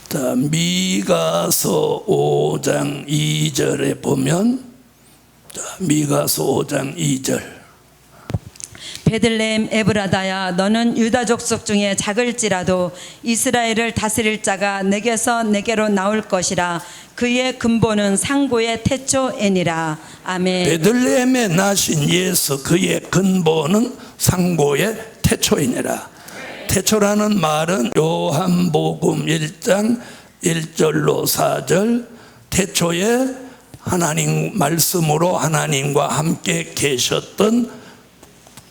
자, 미가서 5장 2절에 보면, 자, 미가서 5장 2절. 베들레헴 에브라다야, 너는 유다 족속 중에 작을지라도 이스라엘을 다스릴 자가 내게서 내게로 나올 것이라. 그의 근본은 상고의 태초에니라. 아멘. 베들레헴에 나신 예수, 그의 근본은 상고의 태초이니라. 태초라는 말은 요한복음 1장 1절로 4절, 태초에 하나님 말씀으로 하나님과 함께 계셨던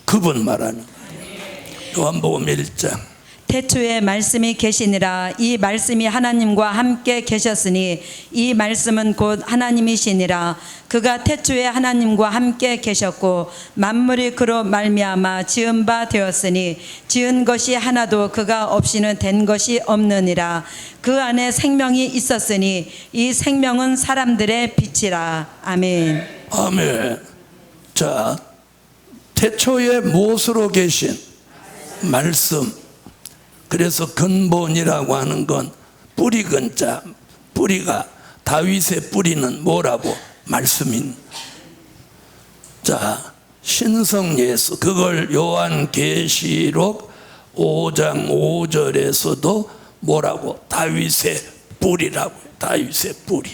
그분 말하는 거예요. 요한복음 1장. 태초에 말씀이 계시니라. 이 말씀이 하나님과 함께 계셨으니 이 말씀은 곧 하나님이시니라. 그가 태초에 하나님과 함께 계셨고 만물이 그로 말미암아 지은 바 되었으니 지은 것이 하나도 그가 없이는 된 것이 없느니라. 그 안에 생명이 있었으니 이 생명은 사람들의 빛이라. 아멘. 아멘. 자, 태초에 무엇으로 계신 말씀. 그래서 근본이라고 하는 건 뿌리 근자, 뿌리가, 다윗의 뿌리는 뭐라고? 말씀인. 자, 신성 예수, 그걸 요한계시록 5장 5절에서도 뭐라고? 다윗의 뿌리라고. 다윗의 뿌리.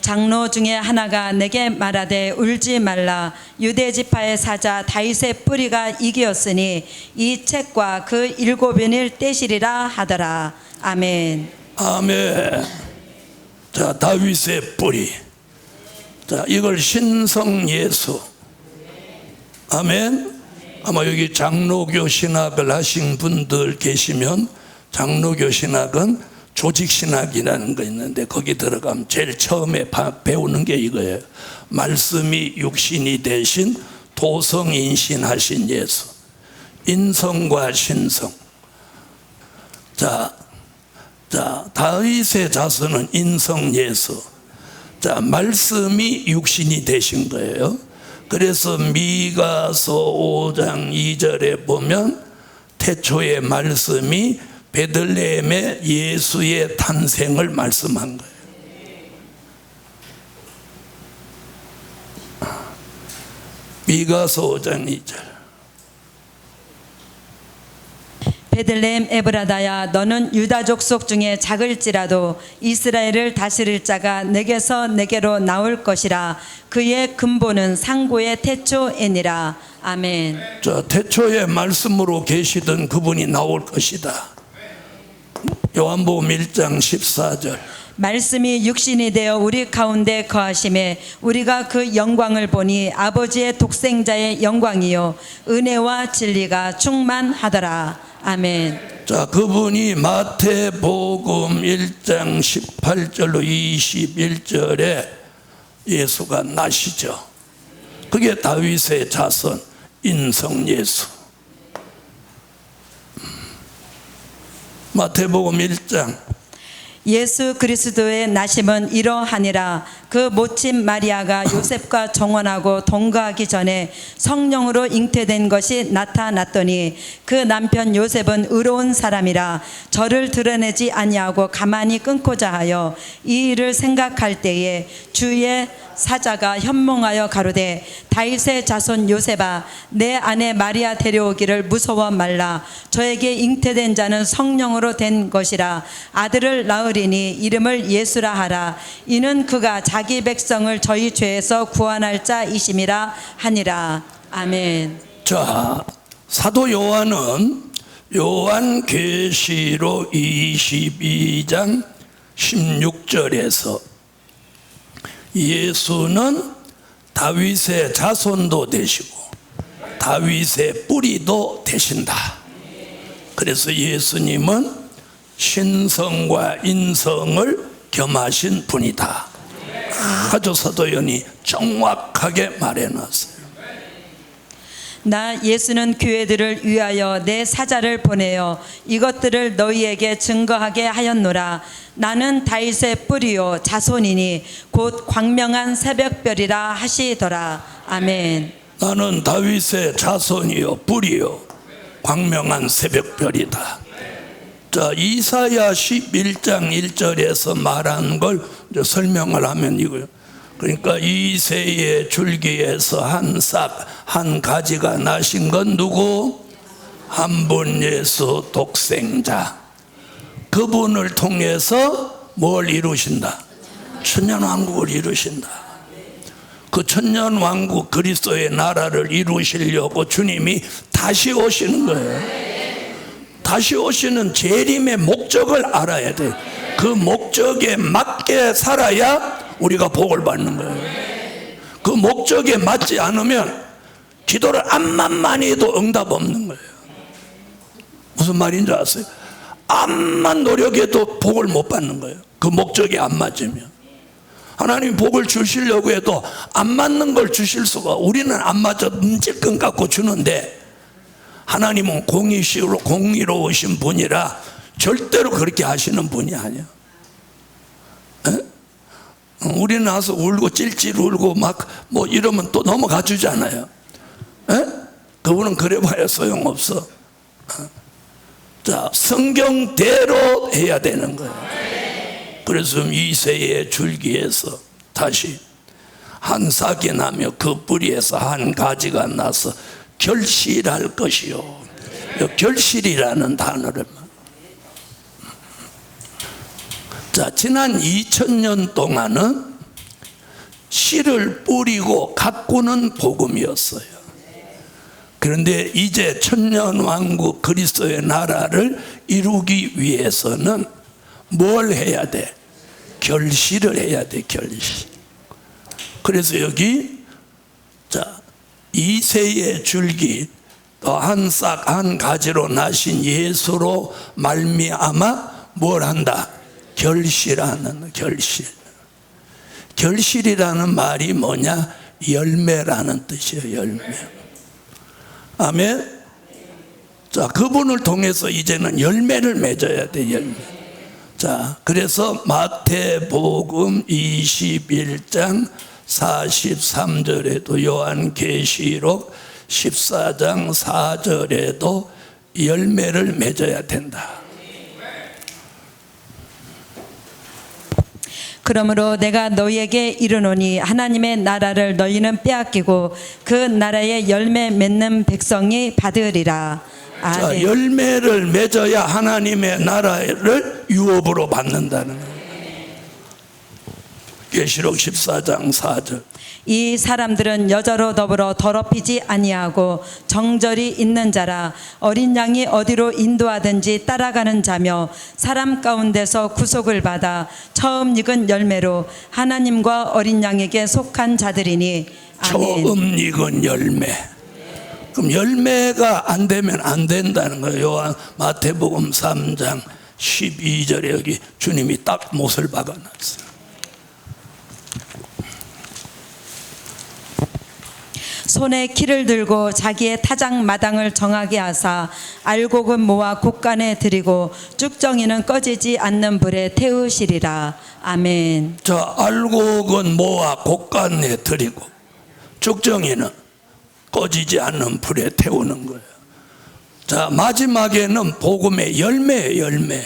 장로 중에 하나가 내게 말하되 울지 말라. 유대 지파의 사자 다윗의 뿌리가 이기었으니 이 책과 그 7인을 떼시리라 하더라. 아멘. 아멘. 자, 다윗의 뿌리. 자, 이걸 신성 예수. 아멘. 아마 여기 장로교 신학을 하신 분들 계시면, 장로교 신학은 조직신학이라는 거 있는데 거기 들어가면 제일 처음에 배우는 게 이거예요. 말씀이 육신이 되신 도성인신하신 예수. 인성과 신성. 자, 다윗의 자손은 인성 예수. 자, 말씀이 육신이 되신 거예요. 그래서 미가서 5장 2절에 보면 태초의 말씀이 베들레헴의 예수의 탄생을 말씀한 거예요. 미가서 5장 2절. 베들레헴 에브라다야, 너는 유다 족속 중에 작을지라도 이스라엘을 다스릴 자가 내게서 내게로 나올 것이라. 그의 근본은 상고의 태초에니라. 아멘. 자, 태초의 말씀으로 계시던 그분이 나올 것이다. 요한복음 1장 14절. 말씀이 육신이 되어 우리 가운데 거하심에 우리가 그 영광을 보니 아버지의 독생자의 영광이요 은혜와 진리가 충만하더라. 아멘. 자, 그분이 마태복음 1장 18절로 21절에 예수가 나시죠. 그게 다윗의 자손 인성 예수. 마태복음 1장. 예수 그리스도의 나심은 이러하니라. 그 모친 마리아가 요셉과 정혼하고 동거하기 전에 성령으로 잉태된 것이 나타났더니 그 남편 요셉은 의로운 사람이라 저를 드러내지 아니하고 가만히 끊고자 하여 이 일을 생각할 때에 주의 사자가 현몽하여 가로되 다윗의 자손 요셉아, 내 아내 마리아 데려오기를 무서워 말라. 저에게 잉태된 자는 성령으로 된 것이라. 아들을 낳으리니 이름을 예수라 하라. 이는 그가 자기 백성을 저희 죄에서 구원할 자이심이라 하니라. 아멘. 자, 사도 요한은 요한계시록 22장 16절에서 예수는 다윗의 자손도 되시고 다윗의 뿌리도 되신다. 그래서 예수님은 신성과 인성을 겸하신 분이다. 아주 사도연이 정확하게 말해놨어요. 나 예수는 교회들을 위하여 내 사자를 보내어 이것들을 너희에게 증거하게 하였노라. 나는 다윗의 뿌리요 자손이니 곧 광명한 새벽별이라 하시더라. 아멘. 나는 다윗의 자손이요 뿌리요 광명한 새벽별이다. 자, 이사야 11장 1절에서 말한 걸 이제 설명을 하면 이거예요. 그러니까 이새의 줄기에서 한 싹, 한 가지가 나신 건 누구? 한 분 예수 독생자. 그분을 통해서 뭘 이루신다? 천년왕국을 이루신다. 그 천년왕국 그리스도의 나라를 이루시려고 주님이 다시 오시는 거예요. 다시 오시는 재림의 목적을 알아야 돼. 그 목적에 맞게 살아야 우리가 복을 받는 거예요. 그 목적에 맞지 않으면 기도를 암만만 해도 응답 없는 거예요. 무슨 말인지 아세요? 암만 노력해도 복을 못 받는 거예요. 그 목적에 안 맞으면. 하나님 복을 주시려고 해도 안 맞는 걸 주실 수가, 우리는 안 맞아 찔끔 갖고 주는데 하나님은 공의로우신 분이라 절대로 그렇게 하시는 분이 아니야. 우리는 와서 울고 찔찔 울고 막 뭐 이러면 또 넘어가 주잖아요. 그분은 그래 봐야 소용없어. 자, 성경대로 해야 되는 거예요. 그래서 이새의 줄기에서 다시 한 싹이 나며 그 뿌리에서 한 가지가 나서 결실할 것이요. 결실이라는 단어를. 자, 지난 2000년 동안은 씨를 뿌리고 가꾸는 복음이었어요. 그런데 이제 천년왕국 그리스도의 나라를 이루기 위해서는 뭘 해야 돼? 결실을 해야 돼, 결실. 그래서 여기 자, 이새의 줄기 또 한 싹 한 가지로 나신 예수로 말미암아 뭘 한다? 결실하는, 결실. 결실이라는 말이 뭐냐? 열매라는 뜻이에요. 열매. 아멘. 자, 그분을 통해서 이제는 열매를 맺어야 돼. 열매. 자, 그래서 마태복음 21장 43절에도 요한계시록 14장 4절에도 열매를 맺어야 된다. 그러므로 내가 너희에게 이르노니 하나님의 나라를 너희는 빼앗기고 그 나라의 열매 맺는 백성이 받으리라. 자, 열매를 맺어야 하나님의 나라를 유업으로 받는다는 거예요. 계시록 14장 4절. 이 사람들은 여자로 더불어 더럽히지 아니하고 정절이 있는 자라. 어린 양이 어디로 인도하든지 따라가는 자며 사람 가운데서 구속을 받아 처음 익은 열매로 하나님과 어린 양에게 속한 자들이니. 아멘. 처음 익은 열매. 그럼 열매가 안 되면 안 된다는 거예요. 요한 마태복음 3장 12절에 여기 주님이 딱 못을 박아놨어요. 손에 키를 들고 자기의 타작 마당을 정하게 하사 알곡은 모아 곳간에 들이고 쭉정이는 꺼지지 않는 불에 태우시리라. 아멘. 자, 알곡은 모아 곳간에 들이고 쭉정이는 꺼지지 않는 불에 태우는 거예요. 자, 마지막에는 복음의 열매예요. 열매.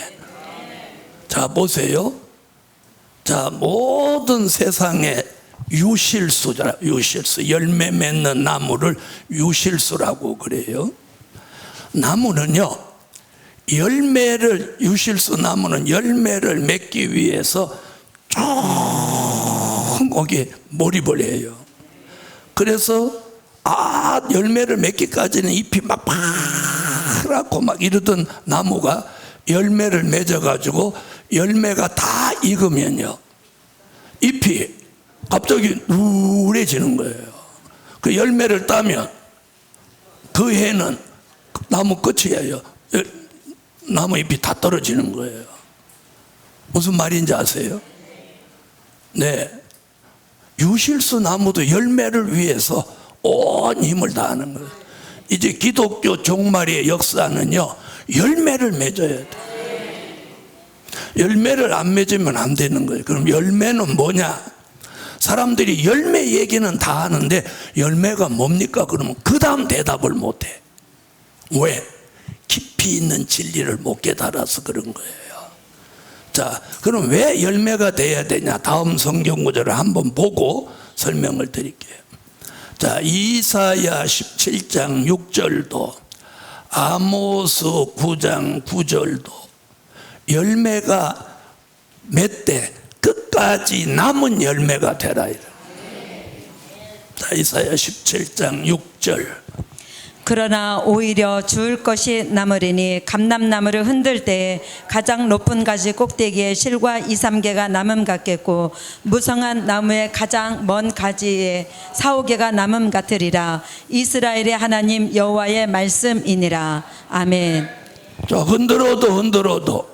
자, 보세요. 자, 모든 세상에 유실수잖아. 유실수. 열매 맺는 나무를 유실수라고 그래요. 나무는요, 열매를, 유실수 나무는 열매를 맺기 위해서 쭉 거기에 몰입을 해요. 그래서 열매를 맺기까지는 잎이 막 파랗고 막 이러던 나무가 열매를 맺어가지고 열매가 다 익으면요, 잎이 갑자기 우울해지는 거예요. 그 열매를 따면 그 해는 나무 끝이에요. 나무 잎이 다 떨어지는 거예요. 무슨 말인지 아세요? 네. 유실수 나무도 열매를 위해서 온 힘을 다하는 거예요. 이제 기독교 종말의 역사는요, 열매를 맺어야 돼. 열매를 안 맺으면 안 되는 거예요. 그럼 열매는 뭐냐? 사람들이 열매 얘기는 다 하는데 열매가 뭡니까? 그러면 그 다음 대답을 못 해. 왜? 깊이 있는 진리를 못 깨달아서 그런 거예요. 자, 그럼 왜 열매가 돼야 되냐? 다음 성경 구절을 한번 보고 설명을 드릴게요. 자, 이사야 17장 6절도 아모스 9장 9절도 열매가 맺되 끝까지 남은 열매가 되라. 자, 이사야 17장 6절. 그러나 오히려 주울 것이 남으리니 감람나무를 흔들 때에 가장 높은 가지 꼭대기에 실과 2-3개가 남음 같겠고 무성한 나무의 가장 먼 가지에 4-5개가 남음 같으리라. 이스라엘의 하나님 여호와의 말씀이니라. 아멘. 자, 흔들어도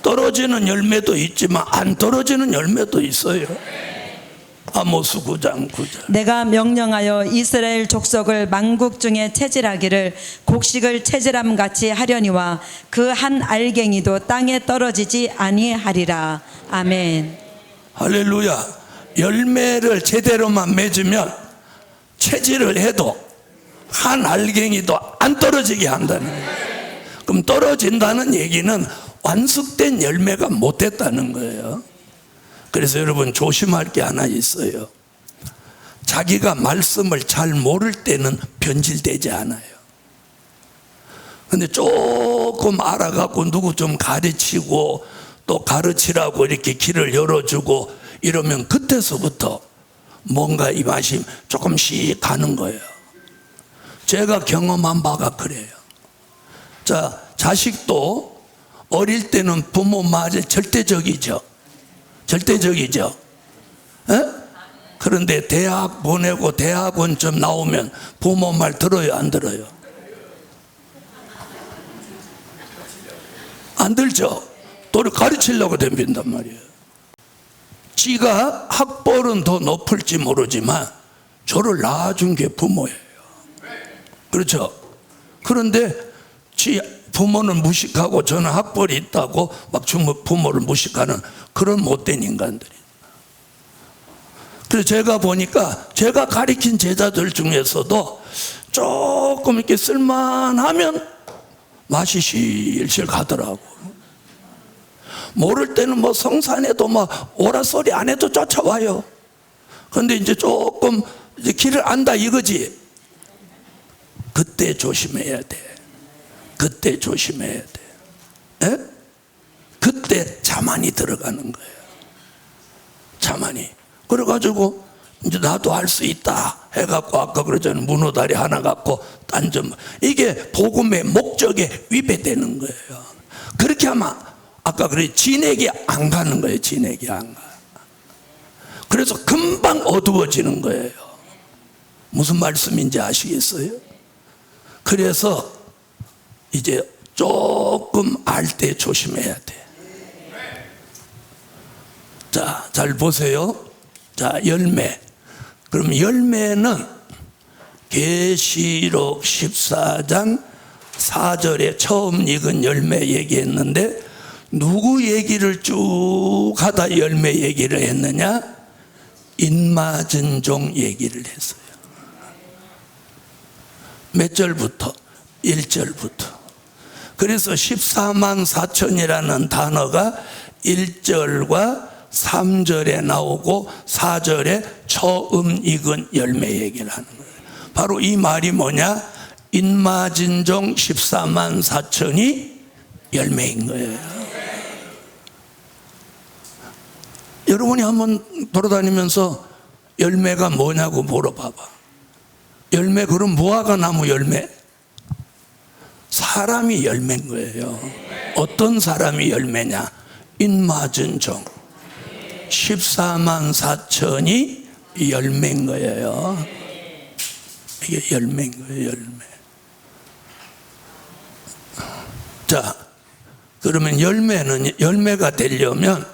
떨어지는 열매도 있지만 안 떨어지는 열매도 있어요. 아모스 9장 9절. 내가 명령하여 이스라엘 족속을 만국 중에 채질하기를 곡식을 채질함 같이 하려니와 그 한 알갱이도 땅에 떨어지지 아니하리라. 아멘. 할렐루야. 열매를 제대로만 맺으면 채질을 해도 한 알갱이도 안 떨어지게 한다는 거예요. 그럼 떨어진다는 얘기는 완숙된 열매가 못 됐다는 거예요. 그래서 여러분 조심할 게 하나 있어요. 자기가 말씀을 잘 모를 때는 변질되지 않아요. 근데 조금 알아갖고 누구 좀 가르치고 또 가르치라고 이렇게 길을 열어주고 이러면 그때서부터 뭔가 이 맛이 조금씩 가는 거예요. 제가 경험한 바가 그래요. 자, 자식도 어릴 때는 부모 말이 절대적이죠. 절대적이죠. 에? 그런데 대학 보내고 대학원 좀 나오면 부모 말 들어요, 안 들어요? 안 들죠. 또 가르치려고 덤빈단 말이에요. 지가 학벌은 더 높을지 모르지만 저를 낳아준 게 부모예요. 그렇죠. 그런데 지 부모는 무식하고 저는 학벌이 있다고 막 부모를 무식하는 그런 못된 인간들이. 그래서 제가 보니까 제가 가르친 제자들 중에서도 조금 이렇게 쓸만하면 맛이 실실 가더라고. 모를 때는 뭐 성산에도 막 오라 소리 안 해도 쫓아와요. 그런데 이제 조금 이제 길을 안다 이거지. 그때 조심해야 돼. 그때 조심해야 돼. 에? 그때 자만이 들어가는 거예요. 자만이. 그래가지고 이제 나도 할 수 있다 해갖고 아까 그러잖아요. 문어다리 하나 갖고 딴점. 이게 복음의 목적에 위배되는 거예요. 그렇게 하면 아까 그래 진액이 안 가는 거예요. 진액이 안 가. 그래서 금방 어두워지는 거예요. 무슨 말씀인지 아시겠어요? 그래서 이제 조금 알 때 조심해야 돼. 자, 잘 보세요. 자, 열매. 그럼 열매는 계시록 14장 4절에 처음 익은 열매 얘기했는데 누구 얘기를 쭉 하다 열매 얘기를 했느냐? 인맞은 종 얘기를 했어요. 몇 절부터? 1절부터. 그래서 14만 4천이라는 단어가 1절과 3절에 나오고 4절에 처음 익은 열매 얘기를 하는 거예요. 바로 이 말이 뭐냐? 인마진종 14만 4천이 열매인 거예요. 여러분이 한번 돌아다니면서 열매가 뭐냐고 물어봐봐. 열매, 그럼 무화과 나무 열매? 사람이 열매인 거예요. 어떤 사람이 열매냐? 인맞은 종 14만 4천이 열매인 거예요. 이게 열매인 거예요. 열매. 자, 그러면 열매가 되려면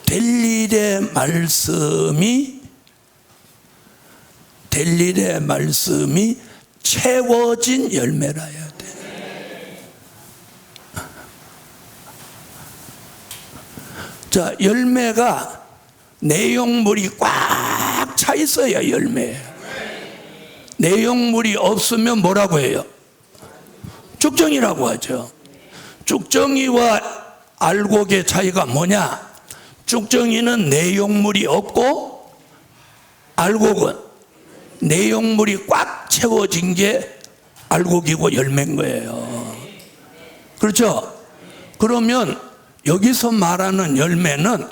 될 일의 말씀이 될 될 일의 말씀이 채워진 열매라 해야 돼. 자, 열매가 내용물이 꽉 차 있어야 열매. 내용물이 없으면 뭐라고 해요? 죽정이라고 하죠. 죽정이와 알곡의 차이가 뭐냐? 죽정이는 내용물이 없고 알곡은 내용물이 꽉 채워진 게 알곡이고 열매인 거예요. 그렇죠? 그러면 여기서 말하는 열매는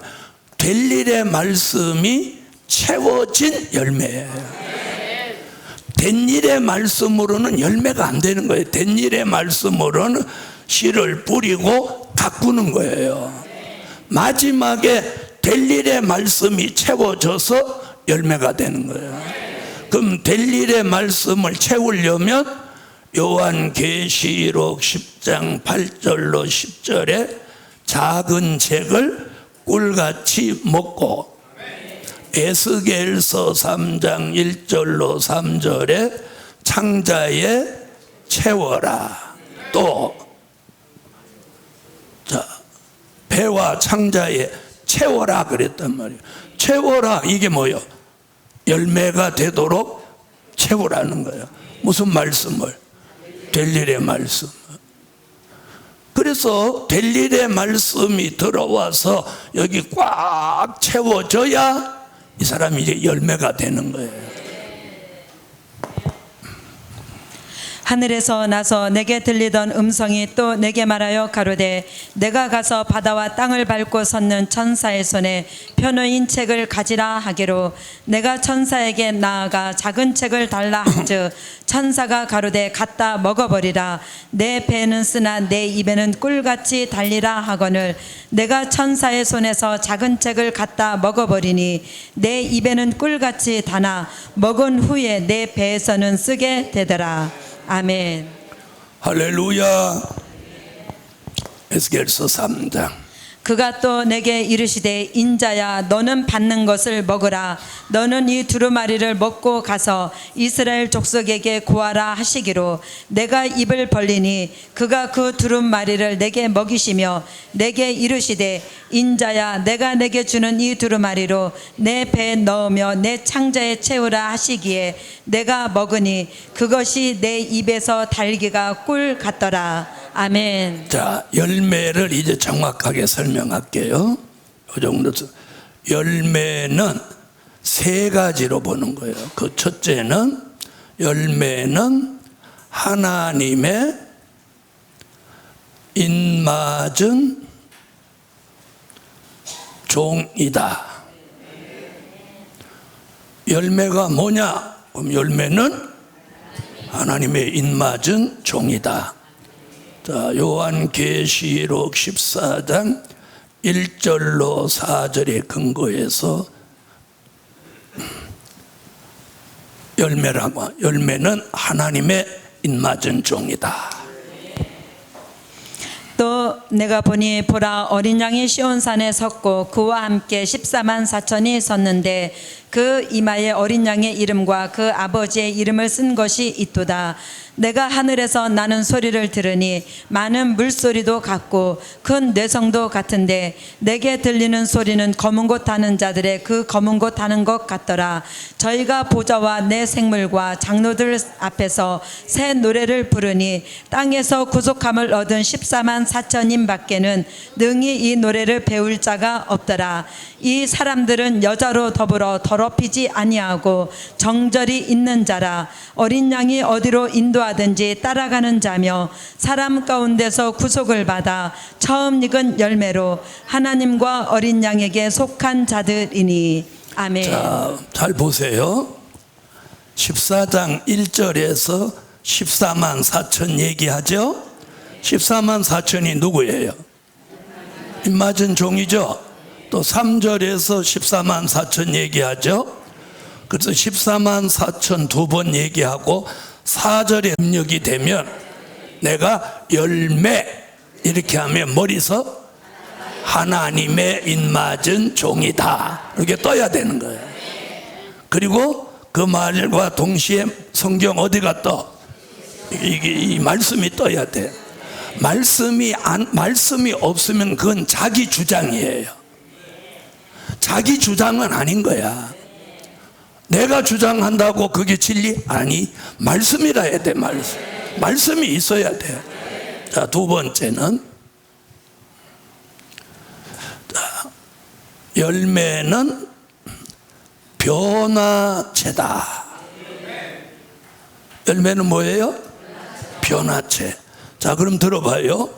될 일의 말씀이 채워진 열매예요. 된 일의 말씀으로는 열매가 안 되는 거예요. 된 일의 말씀으로는 씨를 뿌리고 가꾸는 거예요. 마지막에 될 일의 말씀이 채워져서 열매가 되는 거예요. 그럼 될 일의 말씀을 채우려면 요한계시록 10장 8절로 10절에 작은 책을 꿀같이 먹고 에스겔서 3장 1절로 3절에 창자에 채워라. 또 자, 배와 창자에 채워라 그랬단 말이에요. 채워라, 이게 뭐예요? 열매가 되도록 채우라는 거예요. 무슨 말씀을? 될 일의 말씀. 그래서 될 일의 말씀이 들어와서 여기 꽉 채워져야 이 사람이 이제 열매가 되는 거예요. 하늘에서 나서 내게 들리던 음성이 또 내게 말하여 가로되 내가 가서 바다와 땅을 밟고 섰는 천사의 손에 편호인 책을 가지라 하기로 내가 천사에게 나아가 작은 책을 달라 한즉 천사가 가로되 갖다 먹어버리라. 내 배는 쓰나 내 입에는 꿀같이 달리라 하거늘 내가 천사의 손에서 작은 책을 갖다 먹어버리니 내 입에는 꿀같이 다나 먹은 후에 내 배에서는 쓰게 되더라. 아멘. 할렐루야. 에스겔서 3장. 그가 또 내게 이르시되 인자야 너는 받는 것을 먹으라. 너는 이 두루마리를 먹고 가서 이스라엘 족속에게 고하라 하시기로 내가 입을 벌리니 그가 그 두루마리를 내게 먹이시며 내게 이르시되 인자야 내가 내게 주는 이 두루마리로 내 배에 넣으며 내 창자에 채우라 하시기에 내가 먹으니 그것이 내 입에서 달기가 꿀 같더라. 아멘. 자, 열매를 이제 정확하게 설명할게요. 이 정도. 열매는 세 가지로 보는 거예요. 그 첫째는 열매는 하나님의 인맞은 종이다. 열매가 뭐냐? 그럼 열매는 하나님의 인맞은 종이다. 자, 요한계시록 14장 1절로 4절에 근거해서 열매라고, 열매는 하나님의 인맞은 종이다. 또 내가 보니 보라 어린 양이 시온산에 섰고 그와 함께 14만 4천이 섰는데 그 이마에 어린 양의 이름과 그 아버지의 이름을 쓴 것이 있도다. 내가 하늘에서 나는 소리를 들으니 많은 물소리도 같고 큰 뇌성도 같은데 내게 들리는 소리는 검은 곳 타는 자들의 그 검은 곳 타는 것 같더라. 저희가 보좌와 내 생물과 장로들 앞에서 새 노래를 부르니 땅에서 구속함을 얻은 14만 4천인 밖에는 능히 이 노래를 배울 자가 없더라. 이 사람들은 여자로 더불어 더럽히지 아니하고 정절이 있는 자라. 어린 양이 어디로 인도하든지 따라가는 자며 사람 가운데서 구속을 받아 처음 익은 열매로 하나님과 어린 양에게 속한 자들이니. 아멘. 자, 잘 보세요. 14장 1절에서 14만 4천 얘기하죠. 14만 4천이 누구예요? 입맞은 종이죠. 또 3절에서 14만 4천 얘기하죠. 그래서 14만 4천 두 번 얘기하고 4절에 입력이 되면 내가 열매 이렇게 하면 머리서 하나님의 인맞은 종이다 이렇게 떠야 되는 거예요. 그리고 그 말과 동시에 성경 어디가 떠? 이 말씀이 떠야 돼. 말씀이 없으면 그건 자기 주장이에요. 자기 주장은 아닌 거야. 내가 주장한다고 그게 진리? 아니, 말씀이라 해야 돼. 말씀이 있어야 돼. 자, 두 번째는, 열매는 변화체다. 열매는 뭐예요? 변화체. 자, 그럼 들어봐요.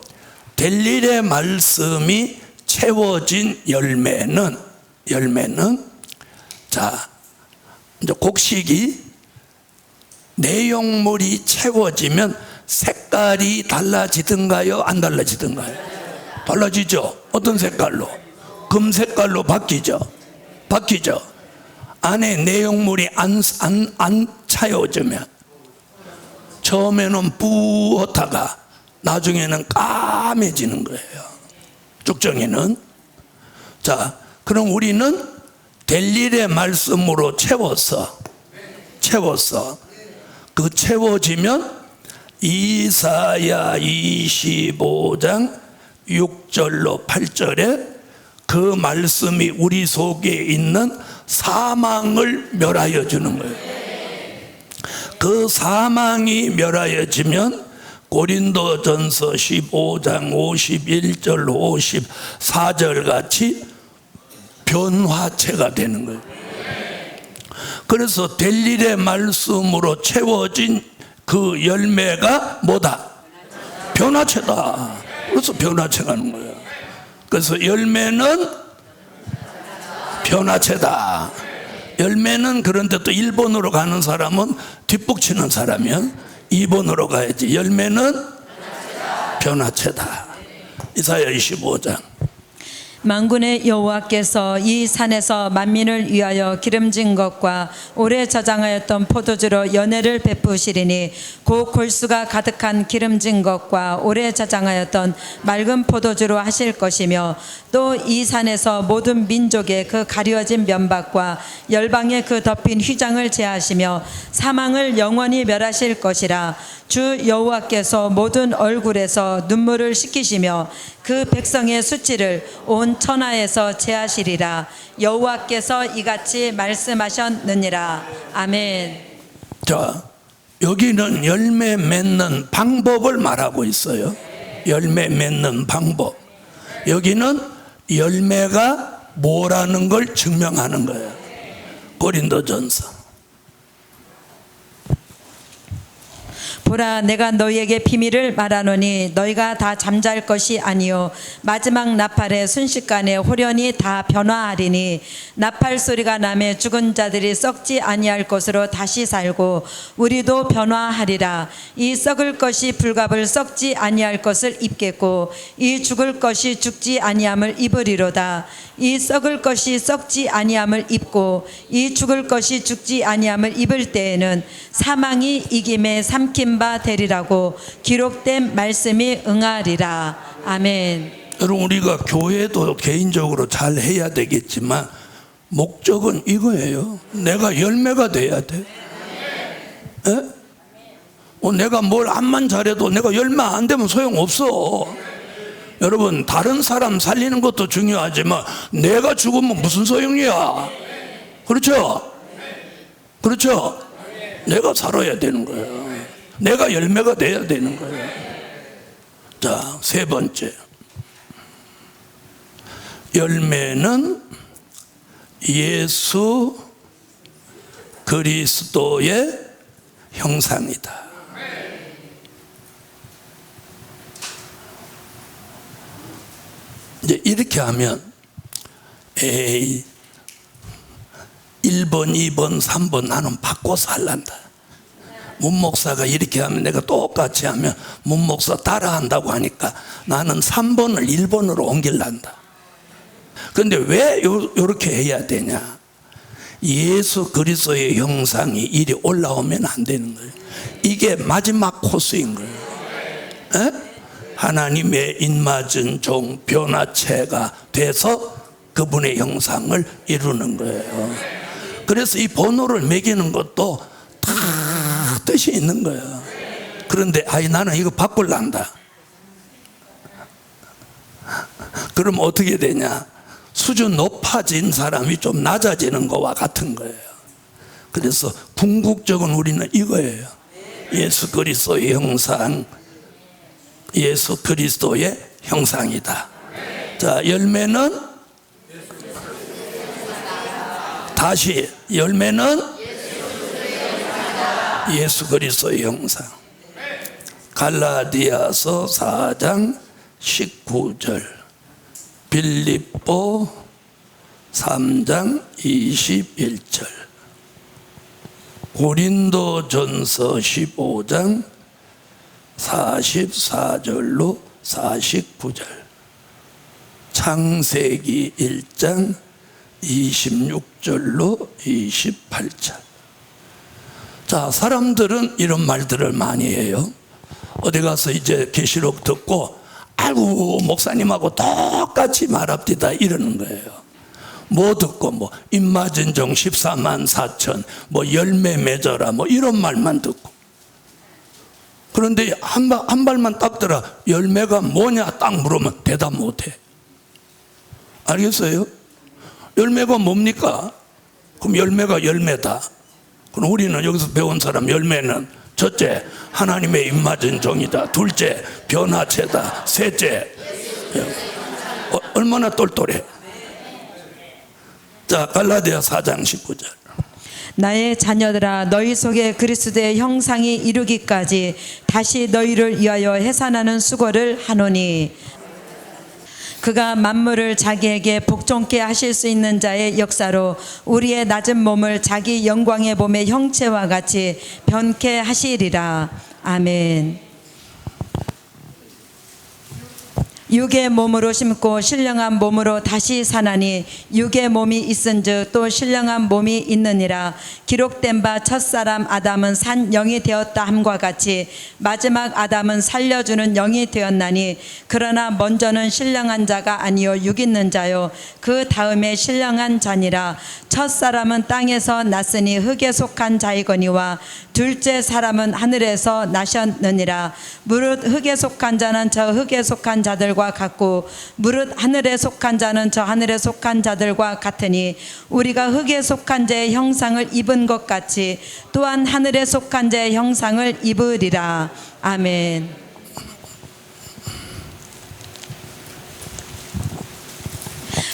될 일의 말씀이 채워진 열매는 자, 이제 곡식이 내용물이 채워지면 색깔이 달라지든가요? 안 달라지든가요? 달라지죠. 어떤 색깔로? 금 색깔로 바뀌죠. 안에 내용물이 안 채워지면 처음에는 뿌옇다가 나중에는 까매지는 거예요. 쭉정이는. 자, 그럼 우리는 될 일의 말씀으로 채웠어. 그 채워지면 이사야 25장 6절로 8절에 그 말씀이 우리 속에 있는 사망을 멸하여 주는 거예요. 그 사망이 멸하여지면 고린도전서 15장 51절 54절 같이 변화체가 되는 거예요. 그래서 될 일의 말씀으로 채워진 그 열매가 뭐다? 변화체다. 그래서 변화체가 하는 거예요. 그래서 열매는 변화체다. 열매는, 그런데 또 1번으로 가는 사람은 뒷북치는 사람이면 2번으로 가야지. 열매는 변화체다. 이사야 25장. 만군의 여호와께서 이 산에서 만민을 위하여 기름진 것과 오래 저장하였던 포도주로 연회를 베푸시리니 곧 골수가 가득한 기름진 것과 오래 저장하였던 맑은 포도주로 하실 것이며 또 이 산에서 모든 민족의 그 가려진 면박과 열방의 그 덮인 휘장을 제하시며 사망을 영원히 멸하실 것이라. 주 여호와께서 모든 얼굴에서 눈물을 씻기시며 그 백성의 수치를 온 천하에서 제하시리라. 여호와께서 이같이 말씀하셨느니라. 아멘. 자, 여기는 열매 맺는 방법을 말하고 있어요. 열매 맺는 방법. 여기는 열매가 뭐라는 걸 증명하는 거예요. 고린도전서. 보라, 내가 너희에게 비밀을 말하노니 너희가 다 잠잘 것이 아니요 마지막 나팔의 순식간에 홀연히 다 변화하리니 나팔 소리가 나매 죽은 자들이 썩지 아니할 것으로 다시 살고 우리도 변화하리라. 이 썩을 것이 불갑을 썩지 아니할 것을 입겠고 이 죽을 것이 죽지 아니함을 입으리로다. 이 썩을 것이 썩지 아니함을 입고 이 죽을 것이 죽지 아니함을 입을 때에는 사망이 이김에 삼킨 바 되리라고 기록된 말씀이 응하리라. 아멘. 여러분, 우리가 교회도 개인적으로 잘 해야 되겠지만 목적은 이거예요. 내가 열매가 돼야 돼. 내가 뭘 암만 잘해도 내가 열매 안 되면 소용없어. 여러분, 다른 사람 살리는 것도 중요하지만 내가 죽으면 무슨 소용이야. 그렇죠? 내가 살아야 되는 거예요. 내가 열매가 돼야 되는 거예요. 자, 세 번째. 열매는 예수 그리스도의 형상이다. 이제 이렇게 하면 1번, 2번, 3번 나는 바꿔서 할란다. 문목사가 이렇게 하면 내가 똑같이 하면 문목사 따라한다고 하니까 나는 3번을 1번으로 옮길란다. 그런데 왜 이렇게 해야 되냐? 예수 그리스도의 형상이 이리 올라오면 안 되는 거예요. 이게 마지막 코스인 거예요. 하나님의 입맞은 종 변화체가 돼서 그분의 형상을 이루는 거예요. 그래서 이 번호를 매기는 것도 다 뜻이 있는 거예요. 그런데 나는 이거 바꿀란다. 그럼 어떻게 되냐? 수준 높아진 사람이 좀 낮아지는 거와 같은 거예요. 그래서 궁극적은 우리는 이거예요. 예수 그리스도의 형상, 예수 그리스도의 형상이다. 자, 열매는 다시 열매는 예수 그리스도의 형상. 갈라디아서 4장 19절, 빌립보 3장 21절, 고린도전서 15장 44절로 49절, 창세기 1장 26절로 28절. 자, 사람들은 이런 말들을 많이 해요. 어디 가서 이제 계시록 듣고 아이고 목사님하고 똑같이 말합디다 이러는 거예요. 뭐 듣고 뭐 임마진정 14만 4천 뭐 열매 맺어라 뭐 이런 말만 듣고, 그런데 한 발만 딱 들어 열매가 뭐냐 딱 물으면 대답 못해. 알겠어요? 열매가 뭡니까? 그럼 열매가 열매다. 그럼 우리는 여기서 배운 사람 열매는 첫째 하나님의 입맞은 종이다, 둘째 변화체다, 셋째 얼마나 똘똘해. 자, 갈라디아 4장 19절. 나의 자녀들아, 너희 속에 그리스도의 형상이 이루기까지 다시 너희를 위하여 해산하는 수고를 하노니, 그가 만물을 자기에게 복종케 하실 수 있는 자의 역사로 우리의 낮은 몸을 자기 영광의 몸의 형체와 같이 변케 하시리라. 아멘. 육의 몸으로 심고 신령한 몸으로 다시 사나니 육의 몸이 있은즉 또 신령한 몸이 있느니라. 기록된 바 첫사람 아담은 산 영이 되었다 함과 같이 마지막 아담은 살려주는 영이 되었나니, 그러나 먼저는 신령한 자가 아니요 육 있는 자요 그 다음에 신령한 자니라. 첫사람은 땅에서 났으니 흙에 속한 자이거니와 둘째 사람은 하늘에서 나셨느니라. 무릇 흙에 속한 자는 저 흙에 속한 자들과 같고 무릇 하늘에 속한 자는 저 하늘에 속한 자들과 같으니, 우리가 흙에 속한 자의 형상을 입은 것 같이 또한 하늘에 속한 자의 형상을 입으리라. 아멘.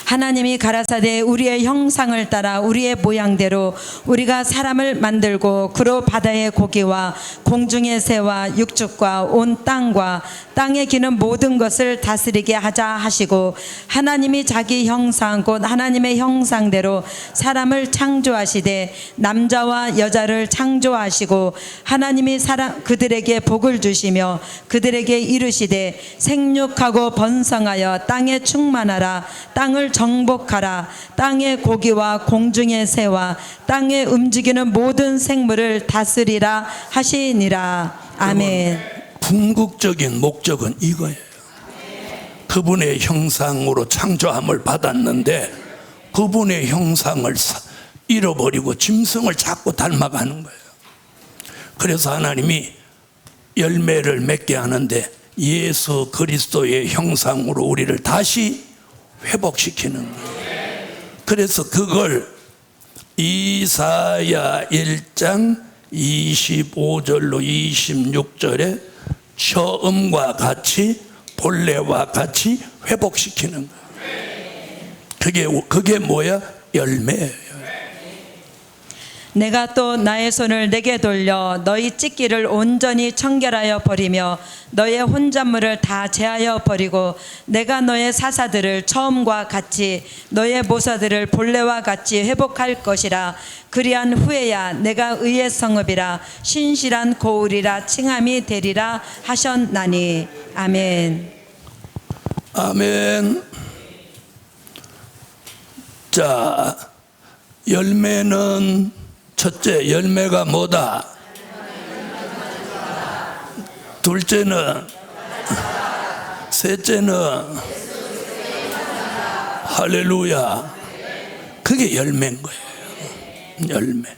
하나님이 가라사대 우리의 형상을 따라 우리의 모양대로 우리가 사람을 만들고 그로 바다의 고기와 공중의 새와 육축과 온 땅과 땅에 기는 모든 것을 다스리게 하자 하시고, 하나님이 자기 형상 곧 하나님의 형상대로 사람을 창조하시되 남자와 여자를 창조하시고, 하나님이 그들에게 복을 주시며 그들에게 이르시되 생육하고 번성하여 땅에 충만하라. 땅을 정복하라. 땅의 고기와 공중의 새와 땅에 움직이는 모든 생물을 다스리라 하시니라. 아멘. 궁극적인 목적은 이거예요. 그분의 형상으로 창조함을 받았는데 그분의 형상을 잃어버리고 짐승을 자꾸 닮아가는 거예요. 그래서 하나님이 열매를 맺게 하는데 예수 그리스도의 형상으로 우리를 다시 회복시키는 거예요. 그래서 그걸 이사야 1장 25절로 26절에 처음과 같이 본래와 같이 회복시키는 거예요. 그게 뭐야? 열매예요. 내가 또 나의 손을 내게 돌려 너희 찢기를 온전히 청결하여 버리며 너의 혼잣물을 다 제하여 버리고, 내가 너의 사사들을 처음과 같이 너의 모사들을 본래와 같이 회복할 것이라. 그리한 후에야 내가 의의 성읍이라 신실한 고울이라 칭함이 되리라 하셨나니. 아멘. 아멘. 자, 열매는 첫째, 열매가 뭐다? 둘째는, 셋째는, 할렐루야. 그게 열매인 거예요. 열매.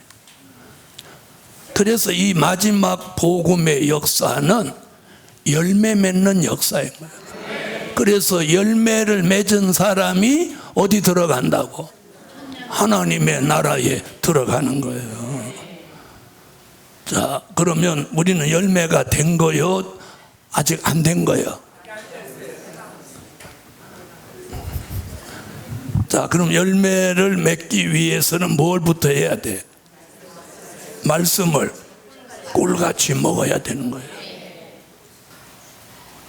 그래서 이 마지막 복음의 역사는 열매 맺는 역사인 거예요. 그래서 열매를 맺은 사람이 어디 들어간다고? 하나님의 나라에 들어가는 거예요. 자, 그러면 우리는 열매가 된 거요? 아직 안 된 거요? 자, 그럼 열매를 맺기 위해서는 뭘부터 해야 돼? 말씀을 꿀같이 먹어야 되는 거예요.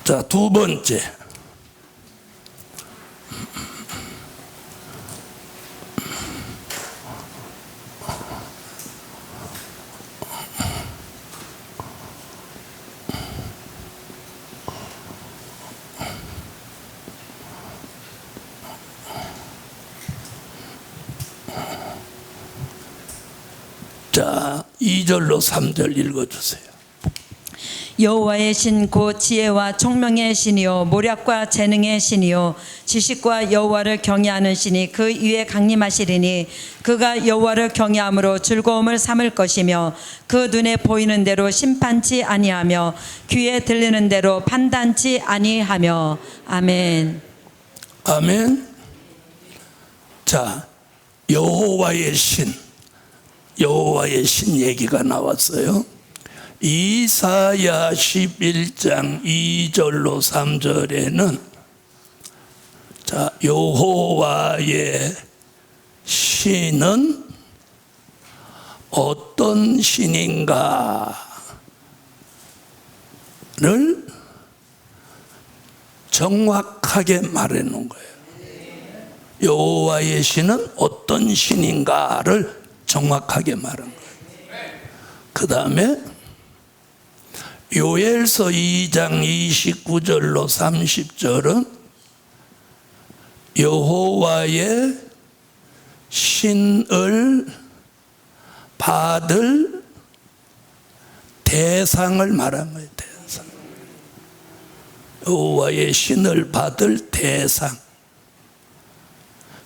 자, 두 번째. 자, 2절로 3절 읽어주세요. 여호와의 신 곧 지혜와 총명의 신이요 모략과 재능의 신이요 지식과 여호와를 경외하는 신이 그 위에 강림하시리니 그가 여호와를 경외함으로 즐거움을 삼을 것이며 그 눈에 보이는 대로 심판치 아니하며 귀에 들리는 대로 판단치 아니하며. 아멘. 아멘. 자, 여호와의 신 얘기가 나왔어요. 이사야 11장 2절로 3절에는 자, 여호와의 신은 어떤 신인가를 정확하게 말해 놓은 거예요. 여호와의 신은 어떤 신인가를 정확하게 말한 거예요. 그 다음에 요엘서 2장 29절로 30절은 여호와의 신을 받을 대상을 말한 거예요. 대상. 여호와의 신을 받을 대상.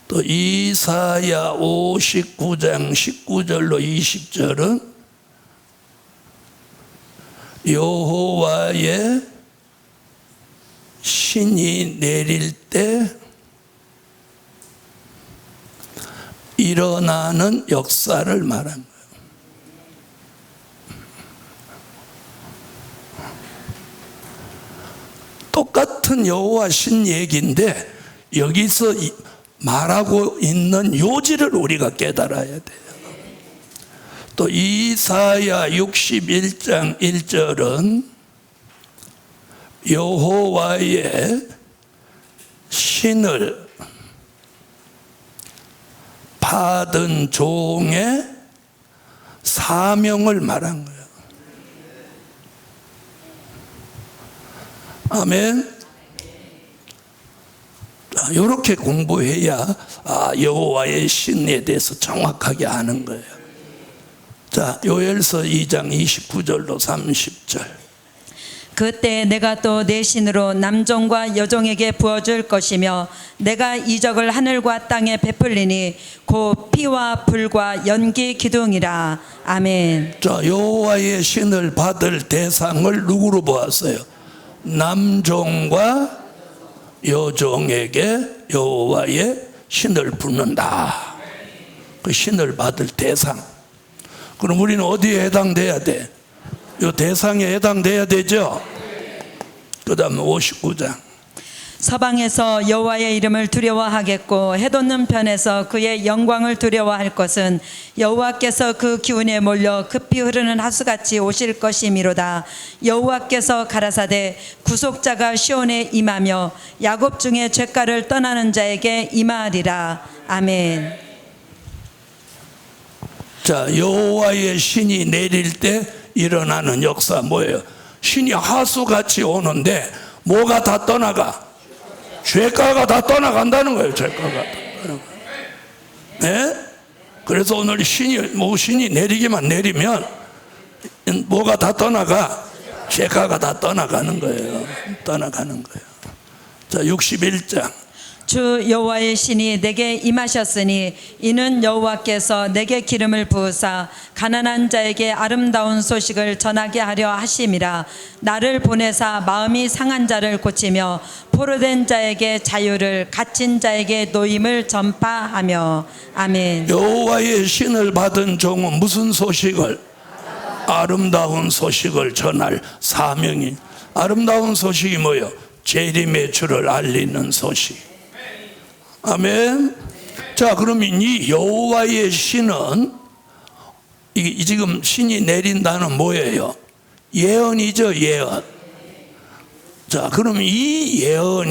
또 이사야 59장 19절로 20절은 여호와의 신이 내릴 때 일어나는 역사를 말한 거예요. 똑같은 여호와 신 얘기인데 여기서 말하고 있는 요지를 우리가 깨달아야 돼요. 또 이사야 61장 1절은 여호와의 신을 받은 종의 사명을 말한 거예요. 아멘. 이렇게 공부해야 여호와의 신에 대해서 정확하게 아는 거예요. 자, 요엘서 2장 29절로 30절. 그때 내가 또 내 신으로 남종과 여종에게 부어줄 것이며 내가 이적을 하늘과 땅에 베풀리니 곧 피와 불과 연기 기둥이라. 아멘. 자, 여호와의 신을 받을 대상을 누구로 보았어요? 남종과 여종에게 여호와의 신을 붓는다. 그 신을 받을 대상. 그럼 우리는 어디에 해당돼야 돼? 이 대상에 해당돼야 되죠? 그 다음에 59장. 서방에서 여호와의 이름을 두려워하겠고 해돋는 편에서 그의 영광을 두려워할 것은 여호와께서 그 기운에 몰려 급히 흐르는 하수같이 오실 것이미로다. 여호와께서 가라사대 구속자가 시온에 임하며 야곱 중에 죄가를 떠나는 자에게 임하리라. 아멘. 자, 여호와의 신이 내릴 때 일어나는 역사 뭐예요? 신이 하수같이 오는데 뭐가 다 떠나가? 죄가가 다 떠나간다는 거예요. 죄가가 다 떠나가. 네? 그래서 오늘 신이 내리기만 내리면 뭐가 다 떠나가? 죄가가 다 떠나가는 거예요. 떠나가는 거예요. 자, 61장. 주 여호와의 신이 내게 임하셨으니 이는 여호와께서 내게 기름을 부으사 가난한 자에게 아름다운 소식을 전하게 하려 하심이라. 나를 보내사 마음이 상한 자를 고치며 포로된 자에게 자유를, 갇힌 자에게 노임을 전파하며. 아멘. 여호와의 신을 받은 종은 무슨 소식을? 아름다운 소식을 전할 사명이. 아름다운 소식이 뭐예요? 재림의 주를 알리는 소식. 아멘. 자, 그러면 이 여호와의 신은 지금 신이 내린다는 뭐예요? 예언이죠, 예언. 자, 그러면 이 예언,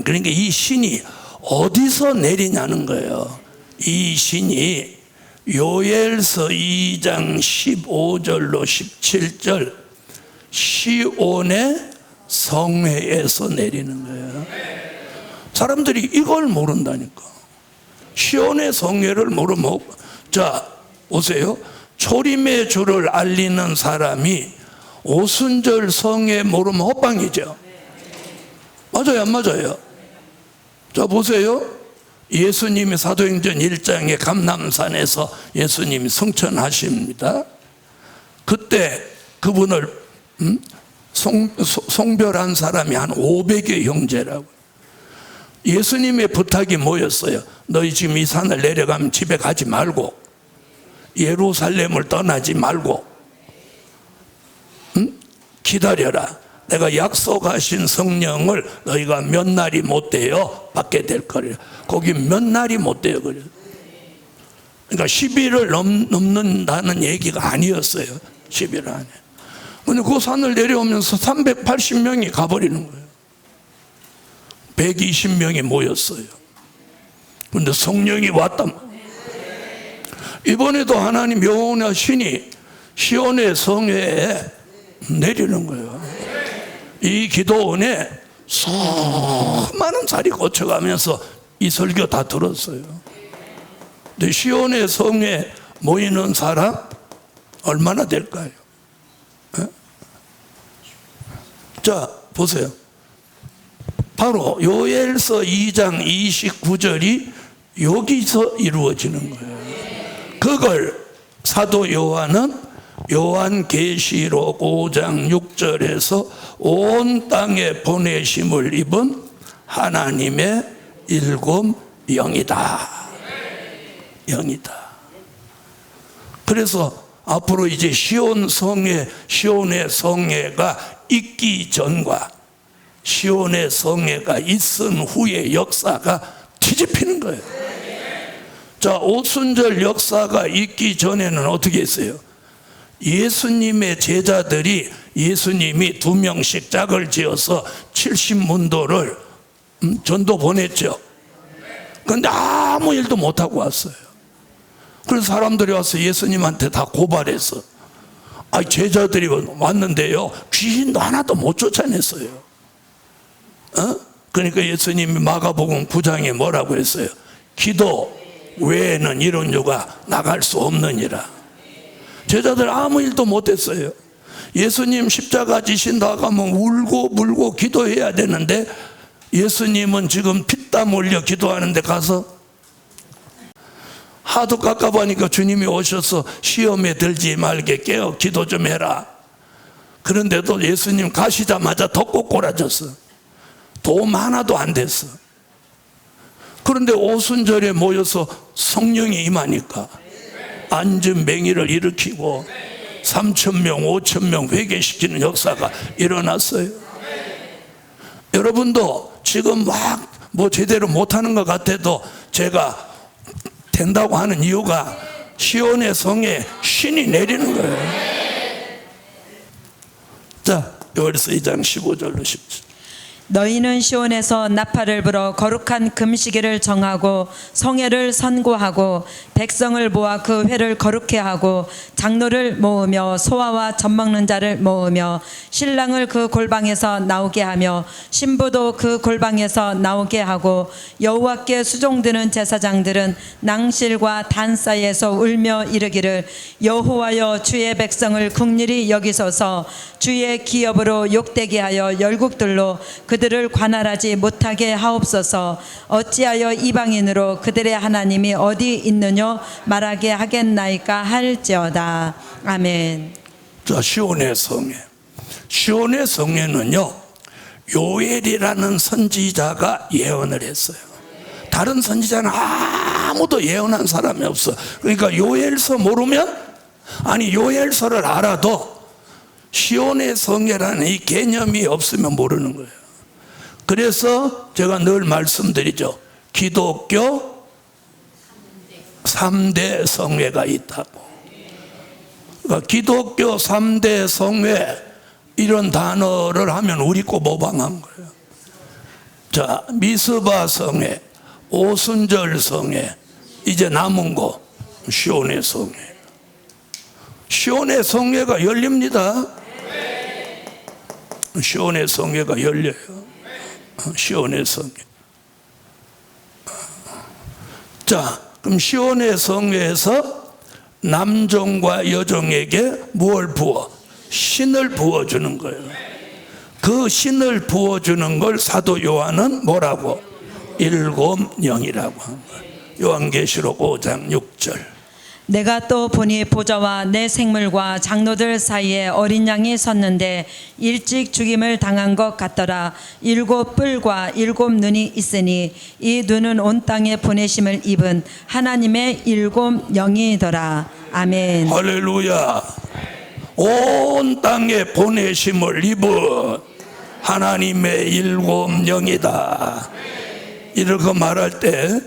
그러니까 이 신이 어디서 내리냐는 거예요. 이 신이 요엘서 2장 15절로 17절 시온의 성회에서 내리는 거예요. 사람들이 이걸 모른다니까. 시온의 성회를 모르면, 자, 보세요. 초림의 주를 알리는 사람이 오순절 성회 모르면 헛방이죠. 맞아요, 안 맞아요? 자, 보세요. 예수님이 사도행전 1장에 감람산에서 예수님이 성천하십니다. 그때 그분을 송별한 사람이 한 500여 형제라고. 예수님의 부탁이 뭐였어요? 너희 지금 이 산을 내려가면 집에 가지 말고 예루살렘을 떠나지 말고 기다려라. 내가 약속하신 성령을 너희가 몇 날이 못 돼요 받게 될 거래요. 거기 몇 날이 못 돼요. 그래요. 그러니까 10일을 넘는다는 얘기가 아니었어요. 10일 안에. 근데 그 산을 내려오면서 380명이 가버리는 거예요. 120명이 모였어요. 근데 성령이 왔다. 이번에도 하나님 여호와 신이 시온의 성회에 내리는 거예요. 이 기도원에 수많은 자리 고쳐가면서 이 설교 다 들었어요. 근데 시온의 성회에 모이는 사람 얼마나 될까요? 에? 자, 보세요. 바로 요엘서 2장 29절이 여기서 이루어지는 거예요. 그걸 사도 요한은 요한계시록 5장 6절에서 온 땅에 보내심을 입은 하나님의 일곱 영이다. 영이다. 그래서 앞으로 이제 시온의 성회가 있기 전과 시온의 성회가 있은 후의 역사가 뒤집히는 거예요. 자, 오순절 역사가 있기 전에는 어떻게 했어요? 예수님의 제자들이 예수님이 2명씩 짝을 지어서 70문도를 전도 보냈죠. 그런데 아무 일도 못하고 왔어요. 그래서 사람들이 와서 예수님한테 다 고발했어. 제자들이 왔는데요, 귀신도 하나도 못 쫓아냈어요. 그러니까 예수님이 마가복음 9장에 뭐라고 했어요? 기도 외에는 이런 유가 나갈 수 없느니라. 제자들 아무 일도 못했어요. 예수님 십자가 지신 나가면 울고 물고 기도해야 되는데 예수님은 지금 피땀 흘려 기도하는데 가서 하도 깝깝하니까 주님이 오셔서 시험에 들지 말게 깨어 기도 좀 해라. 그런데도 예수님 가시자마자 더 꼬꾸라졌어. 도움 하나도 안 됐어. 그런데 오순절에 모여서 성령이 임하니까 앉은 맹인을 일으키고 3,000명, 5,000명 회개시키는 역사가 일어났어요. 여러분도 지금 막 뭐 제대로 못하는 것 같아도 제가 된다고 하는 이유가 시온의 성에 신이 내리는 거예요. 자, 요엘서 2장 15절로 17절. 너희는 시온에서 나팔을 불어 거룩한 금시기를 정하고 성회를 선고하고 백성을 모아 그 회를 거룩해 하고 장로를 모으며 소아와 젖먹는 자를 모으며 신랑을 그 골방에서 나오게 하며 신부도 그 골방에서 나오게 하고 여호와께 수종드는 제사장들은 낭실과 단 사이에서 울며 이르기를 여호와여 주의 백성을 긍휼히 여기소서. 주의 기업으로 욕되게 하여 열국들로 그들을 관할하지 못하게 하옵소서. 어찌하여 이방인으로 그들의 하나님이 어디 있느냐 말하게 하겠나이까 할지어다. 아멘. 자, 시온의 성회. 시온의 성회는요, 요엘이라는 선지자가 예언을 했어요. 다른 선지자는 아무도 예언한 사람이 없어. 그러니까 요엘서 모르면, 아니 요엘서를 알아도 시온의 성회라는 이 개념이 없으면 모르는 거예요. 그래서 제가 늘 말씀드리죠. 기독교 3대 성회가 있다고. 그러니까 기독교 3대 성회, 이런 단어를 하면 우리 거 모방한 거예요. 자, 미스바 성회, 오순절 성회, 이제 남은 거 시온의 성회. 시온의 성회가 열립니다. 시온의 성회가 열려요. 시온의 성회. 자, 그럼 시온의 성회에서 남종과 여종에게 무엇을 부어? 신을 부어주는 거예요. 그 신을 부어주는 걸 사도 요한은 뭐라고? 일곱 영이라고 한 거예요. 요한계시록 5장 6절. 내가 또 보니 보좌와 내 생물과 장로들 사이에 어린 양이 섰는데 일찍 죽임을 당한 것 같더라. 7 뿔과 7 눈이 있으니 이 눈은 온 땅에 보내심을 입은 하나님의 7 영이더라. 아멘. 할렐루야. 온 땅에 보내심을 입은 하나님의 7 영이다. 이렇게 말할 때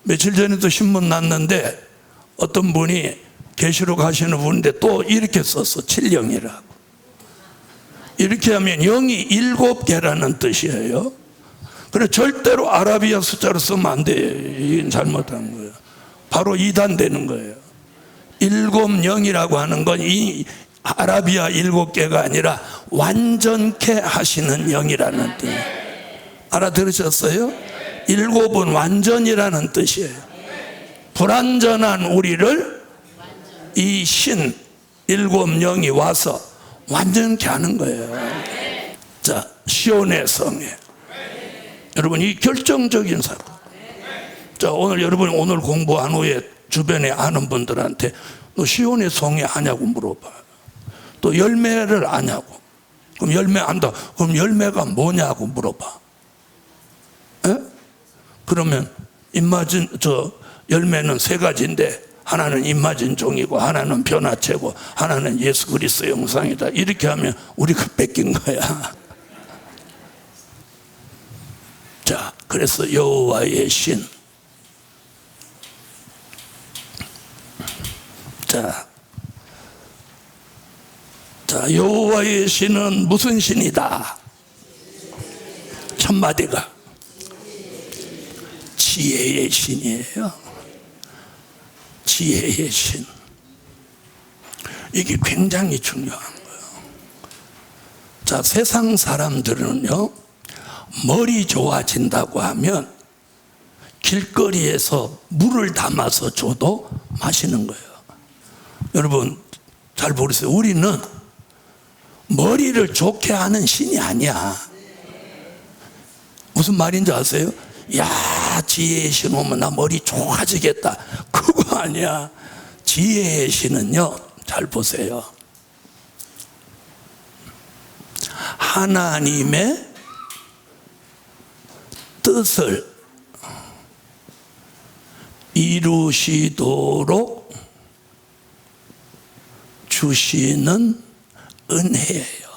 며칠 전에도 신문 났는데 어떤 분이 계시록 하시는 분인데 또 이렇게 썼어. 7영이라고. 이렇게 하면 영이 7개라는 뜻이에요. 그래 절대로 아라비아 숫자로 쓰면 안 돼요. 이건 잘못한 거예요. 바로 이단되는 거예요. 7영이라고 하는 건 이 아라비아 7개가 아니라 완전케 하시는 영이라는 뜻. 알아들으셨어요? 7은 완전이라는 뜻이에요. 불완전한 우리를 이 신 7영이 와서 완전케 하는 거예요. 자, 시온의 성회. 여러분, 이 결정적인 사건. 자, 오늘 여러분이 오늘 공부한 후에 주변에 아는 분들한테 너 시온의 성회 아냐고 물어봐. 또 열매를 아냐고. 그럼 열매 안다. 그럼 열매가 뭐냐고 물어봐. 에? 그러면 입맞은 열매는 3가지인데 하나는 입맞은 종이고 하나는 변화체고 하나는 예수 그리스도 형상이다. 이렇게 하면 우리가 뺏긴 거야. 자, 그래서 여호와의 신. 자, 여호와의 신은 무슨 신이다? 첫 마디가 지혜의 신이에요. 지혜의 신. 이게 굉장히 중요한 거예요. 자, 세상 사람들은요, 머리 좋아진다고 하면 길거리에서 물을 담아서 줘도 마시는 거예요. 여러분 잘 모르세요. 우리는 머리를 좋게 하는 신이 아니야. 무슨 말인지 아세요? 야, 지혜의 신 오면 나 머리 좋아지겠다. 그거 아니야. 지혜의 신은요, 잘 보세요. 하나님의 뜻을 이루시도록 주시는 은혜예요.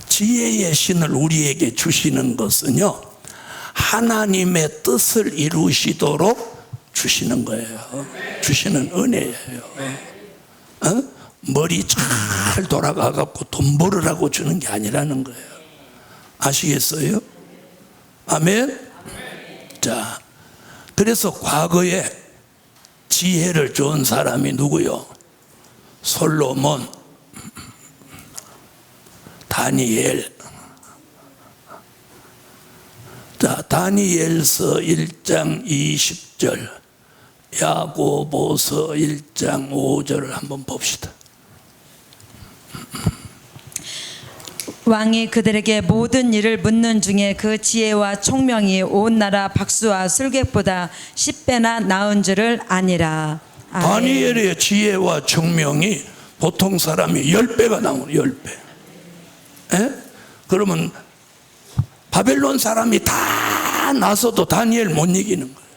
지혜의 신을 우리에게 주시는 것은요, 하나님의 뜻을 이루시도록 주시는 거예요. 주시는 은혜예요. 머리 잘 돌아가갖고 돈 벌으라고 주는 게 아니라는 거예요. 아시겠어요? 아멘? 자, 그래서 과거에 지혜를 준 사람이 누구요? 솔로몬, 다니엘. 자, 다니엘서 1장 20절, 야고보서 1장 5절을 한번 봅시다. 왕이 그들에게 모든 일을 묻는 중에 그 지혜와 총명이 온 나라 박수와 술객보다 10배나 나은 줄을 아니라. 아멘. 다니엘의 지혜와 총명이 보통 사람이 10배가 나오는 10배. 에? 그러면 바벨론 사람이 다 나서도 다니엘 못 이기는 거예요.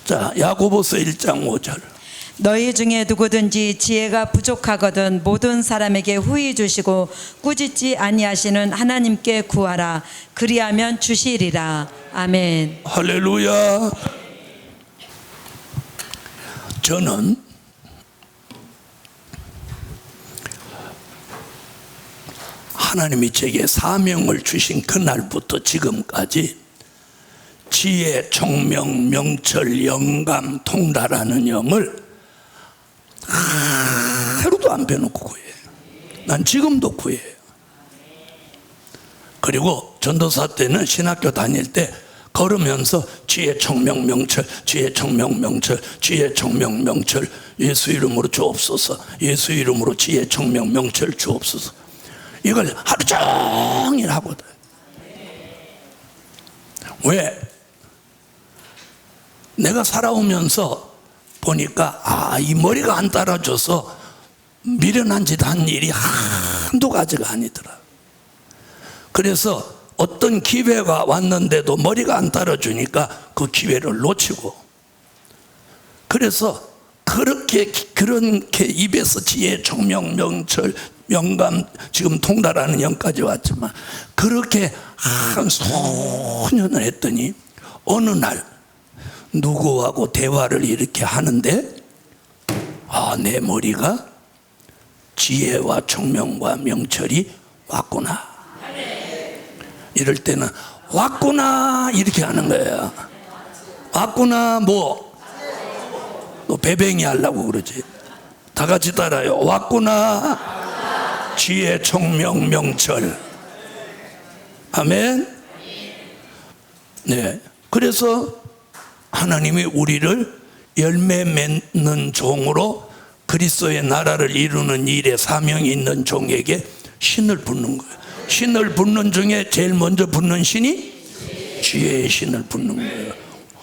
자, 야고보서 1장 5절. 너희 중에 누구든지 지혜가 부족하거든 모든 사람에게 후히 주시고 꾸짖지 아니하시는 하나님께 구하라. 그리하면 주시리라. 아멘. 할렐루야. 저는 하나님이 제게 사명을 주신 그날부터 지금까지 지혜, 총명, 명철, 영감, 통달하는 영을 하루도 안 빼놓고 구해요. 난 지금도 구해요. 그리고 전도사 때는 신학교 다닐 때 걸으면서 지혜, 총명, 명철, 지혜, 총명, 명철, 지혜, 총명, 명철, 예수 이름으로 주옵소서, 예수 이름으로 지혜, 총명, 명철 주옵소서. 이걸 하루 종일 하거든. 왜? 내가 살아오면서 보니까 이 머리가 안 따라줘서 미련한 짓 한 일이 한두 가지가 아니더라. 그래서 어떤 기회가 왔는데도 머리가 안 따라주니까 그 기회를 놓치고, 그래서 그렇게 입에서 지혜, 총명, 명철, 영감, 지금 통달하는 영까지 왔지만 그렇게 한 수년을 했더니 어느 날 누구하고 대화를 이렇게 하는데 내 머리가 지혜와 총명과 명철이 왔구나. 이럴 때는 왔구나 이렇게 하는 거야. 왔구나. 뭐 너 배뱅이 하려고 그러지. 다 같이 따라요. 왔구나. 지혜, 총명, 명철. 아멘. 네. 그래서 하나님이 우리를 열매 맺는 종으로 그리스도의 나라를 이루는 일에 사명이 있는 종에게 신을 붓는 거예요. 신을 붓는 중에 제일 먼저 붓는 신이 지혜의 신을 붓는 거예요.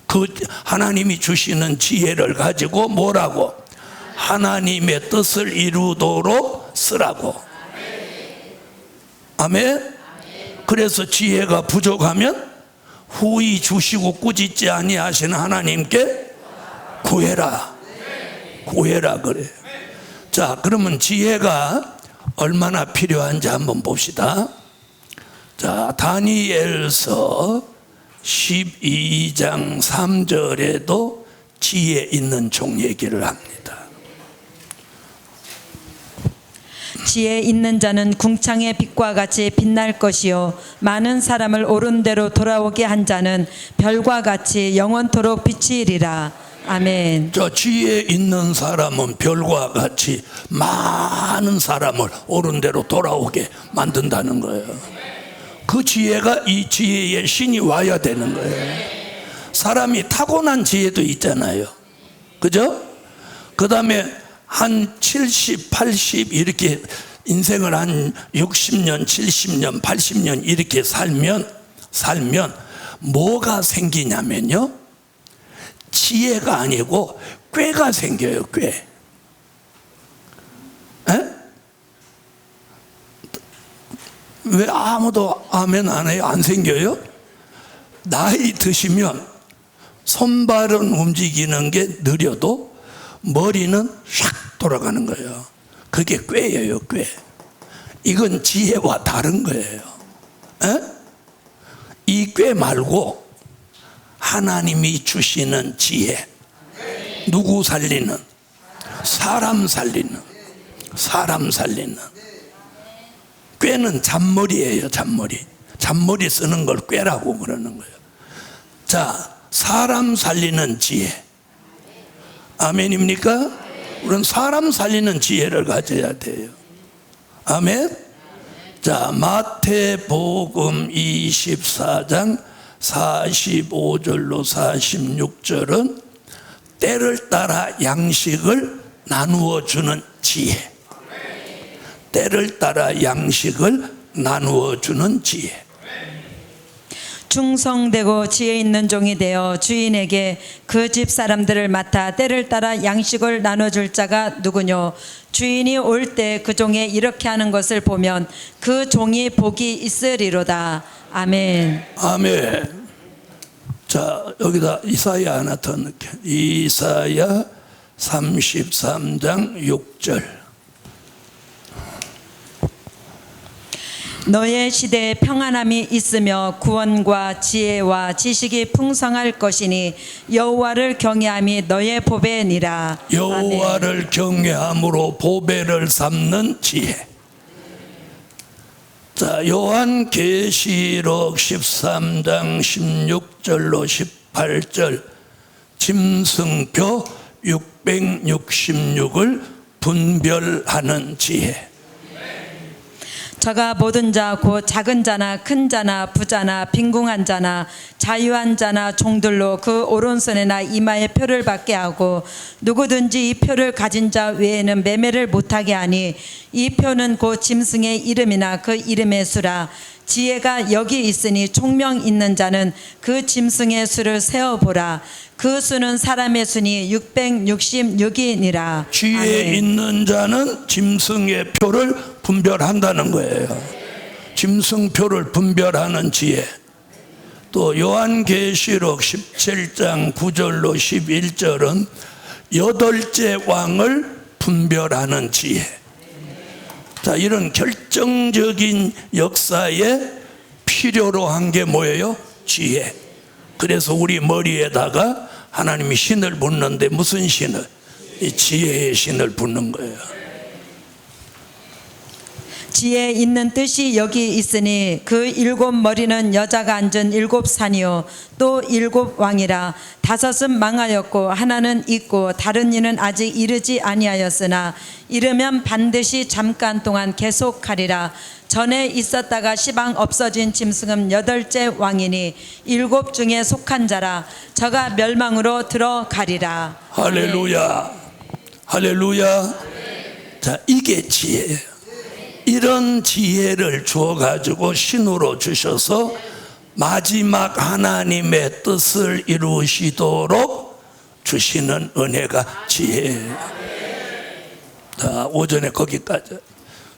그 하나님이 주시는 지혜를 가지고 뭐라고? 하나님의 뜻을 이루도록 쓰라고. 아멘. 그래서 지혜가 부족하면 후히 주시고 꾸짖지 아니하시는 하나님께 구해라. 구해라 그래. 자, 그러면 지혜가 얼마나 필요한지 한번 봅시다. 자, 다니엘서 12장 3절에도 지혜 있는 종 얘기를 합니다. 지혜 있는 자는 궁창의 빛과 같이 빛날 것이요 많은 사람을 옳은 대로 돌아오게 한 자는 별과 같이 영원토록 비치리라. 아멘. 저 지혜 있는 사람은 별과 같이 많은 사람을 옳은 대로 돌아오게 만든다는 거예요. 그 지혜가 이 지혜의 신이 와야 되는 거예요. 사람이 타고난 지혜도 있잖아요. 그죠? 그 다음에 한 70, 80 이렇게 인생을 한 60년, 70년, 80년 이렇게 살면 뭐가 생기냐면요, 지혜가 아니고 꾀가 생겨요. 꾀. 에? 왜 아무도 아멘 안 해요? 안 생겨요? 나이 드시면 손발은 움직이는 게 느려도 머리는 샥 돌아가는 거예요. 그게 꾀예요. 꾀. 이건 지혜와 다른 거예요. 에? 이 꾀 말고 하나님이 주시는 지혜. 누구 살리는? 사람 살리는. 사람 살리는. 꾀는 잔머리예요. 잔머리 쓰는 걸 꾀라고 그러는 거예요. 자, 사람 살리는 지혜. 아멘입니까? 우리는 사람 살리는 지혜를 가져야 돼요. 아멘. 자, 마태복음 24장 45절로 46절은 때를 따라 양식을 나누어 주는 지혜. 때를 따라 양식을 나누어 주는 지혜. 충성되고 지혜 있는 종이 되어 주인에게 그 집 사람들을 맡아 때를 따라 양식을 나눠줄 자가 누구뇨? 주인이 올 때 그 종에 이렇게 하는 것을 보면 그 종이 복이 있으리로다. 아멘. 아멘. 자, 여기다 이사야 하나 더 넣게. 이사야 33장 6절. 너의 시대에 평안함이 있으며 구원과 지혜와 지식이 풍성할 것이니 여호와를 경외함이 너의 보배니라. 여호와를 경외함으로 보배를 삼는 지혜. 자, 요한계시록 13장 16절로 18절. 짐승표 666을 분별하는 지혜. 저가 모든 자 곧 작은 자나 큰 자나 부자나 빈궁한 자나 자유한 자나 종들로 그 오른손에나 이마에 표를 받게 하고 누구든지 이 표를 가진 자 외에는 매매를 못하게 하니 이 표는 곧 짐승의 이름이나 그 이름의 수라. 지혜가 여기 있으니 총명 있는 자는 그 짐승의 수를 세어보라. 그 수는 사람의 수니 666이니라. 지혜 있는 자는 짐승의 표를 분별한다는 거예요. 짐승표를 분별하는 지혜. 또 요한계시록 17장 9절로 11절은 여덟째 왕을 분별하는 지혜. 자, 이런 결정적인 역사에 필요로 한 게 뭐예요? 지혜. 그래서 우리 머리에다가 하나님이 신을 붓는데 무슨 신을? 이 지혜의 신을 붓는 거예요. 지혜 있는 뜻이 여기 있으니 그 일곱 머리는 여자가 앉은 일곱 산이요 또 일곱 왕이라. 다섯은 망하였고 하나는 있고 다른 이는 아직 이르지 아니하였으나 이르면 반드시 잠깐 동안 계속하리라. 전에 있었다가 시방 없어진 짐승은 여덟째 왕이니 일곱 중에 속한 자라. 저가 멸망으로 들어가리라. 할렐루야. 할렐루야. 자, 이게 지혜예요. 이런 지혜를 주어가지고 신으로 주셔서 마지막 하나님의 뜻을 이루시도록 주시는 은혜가 지혜예요. 자, 오전에 거기까지.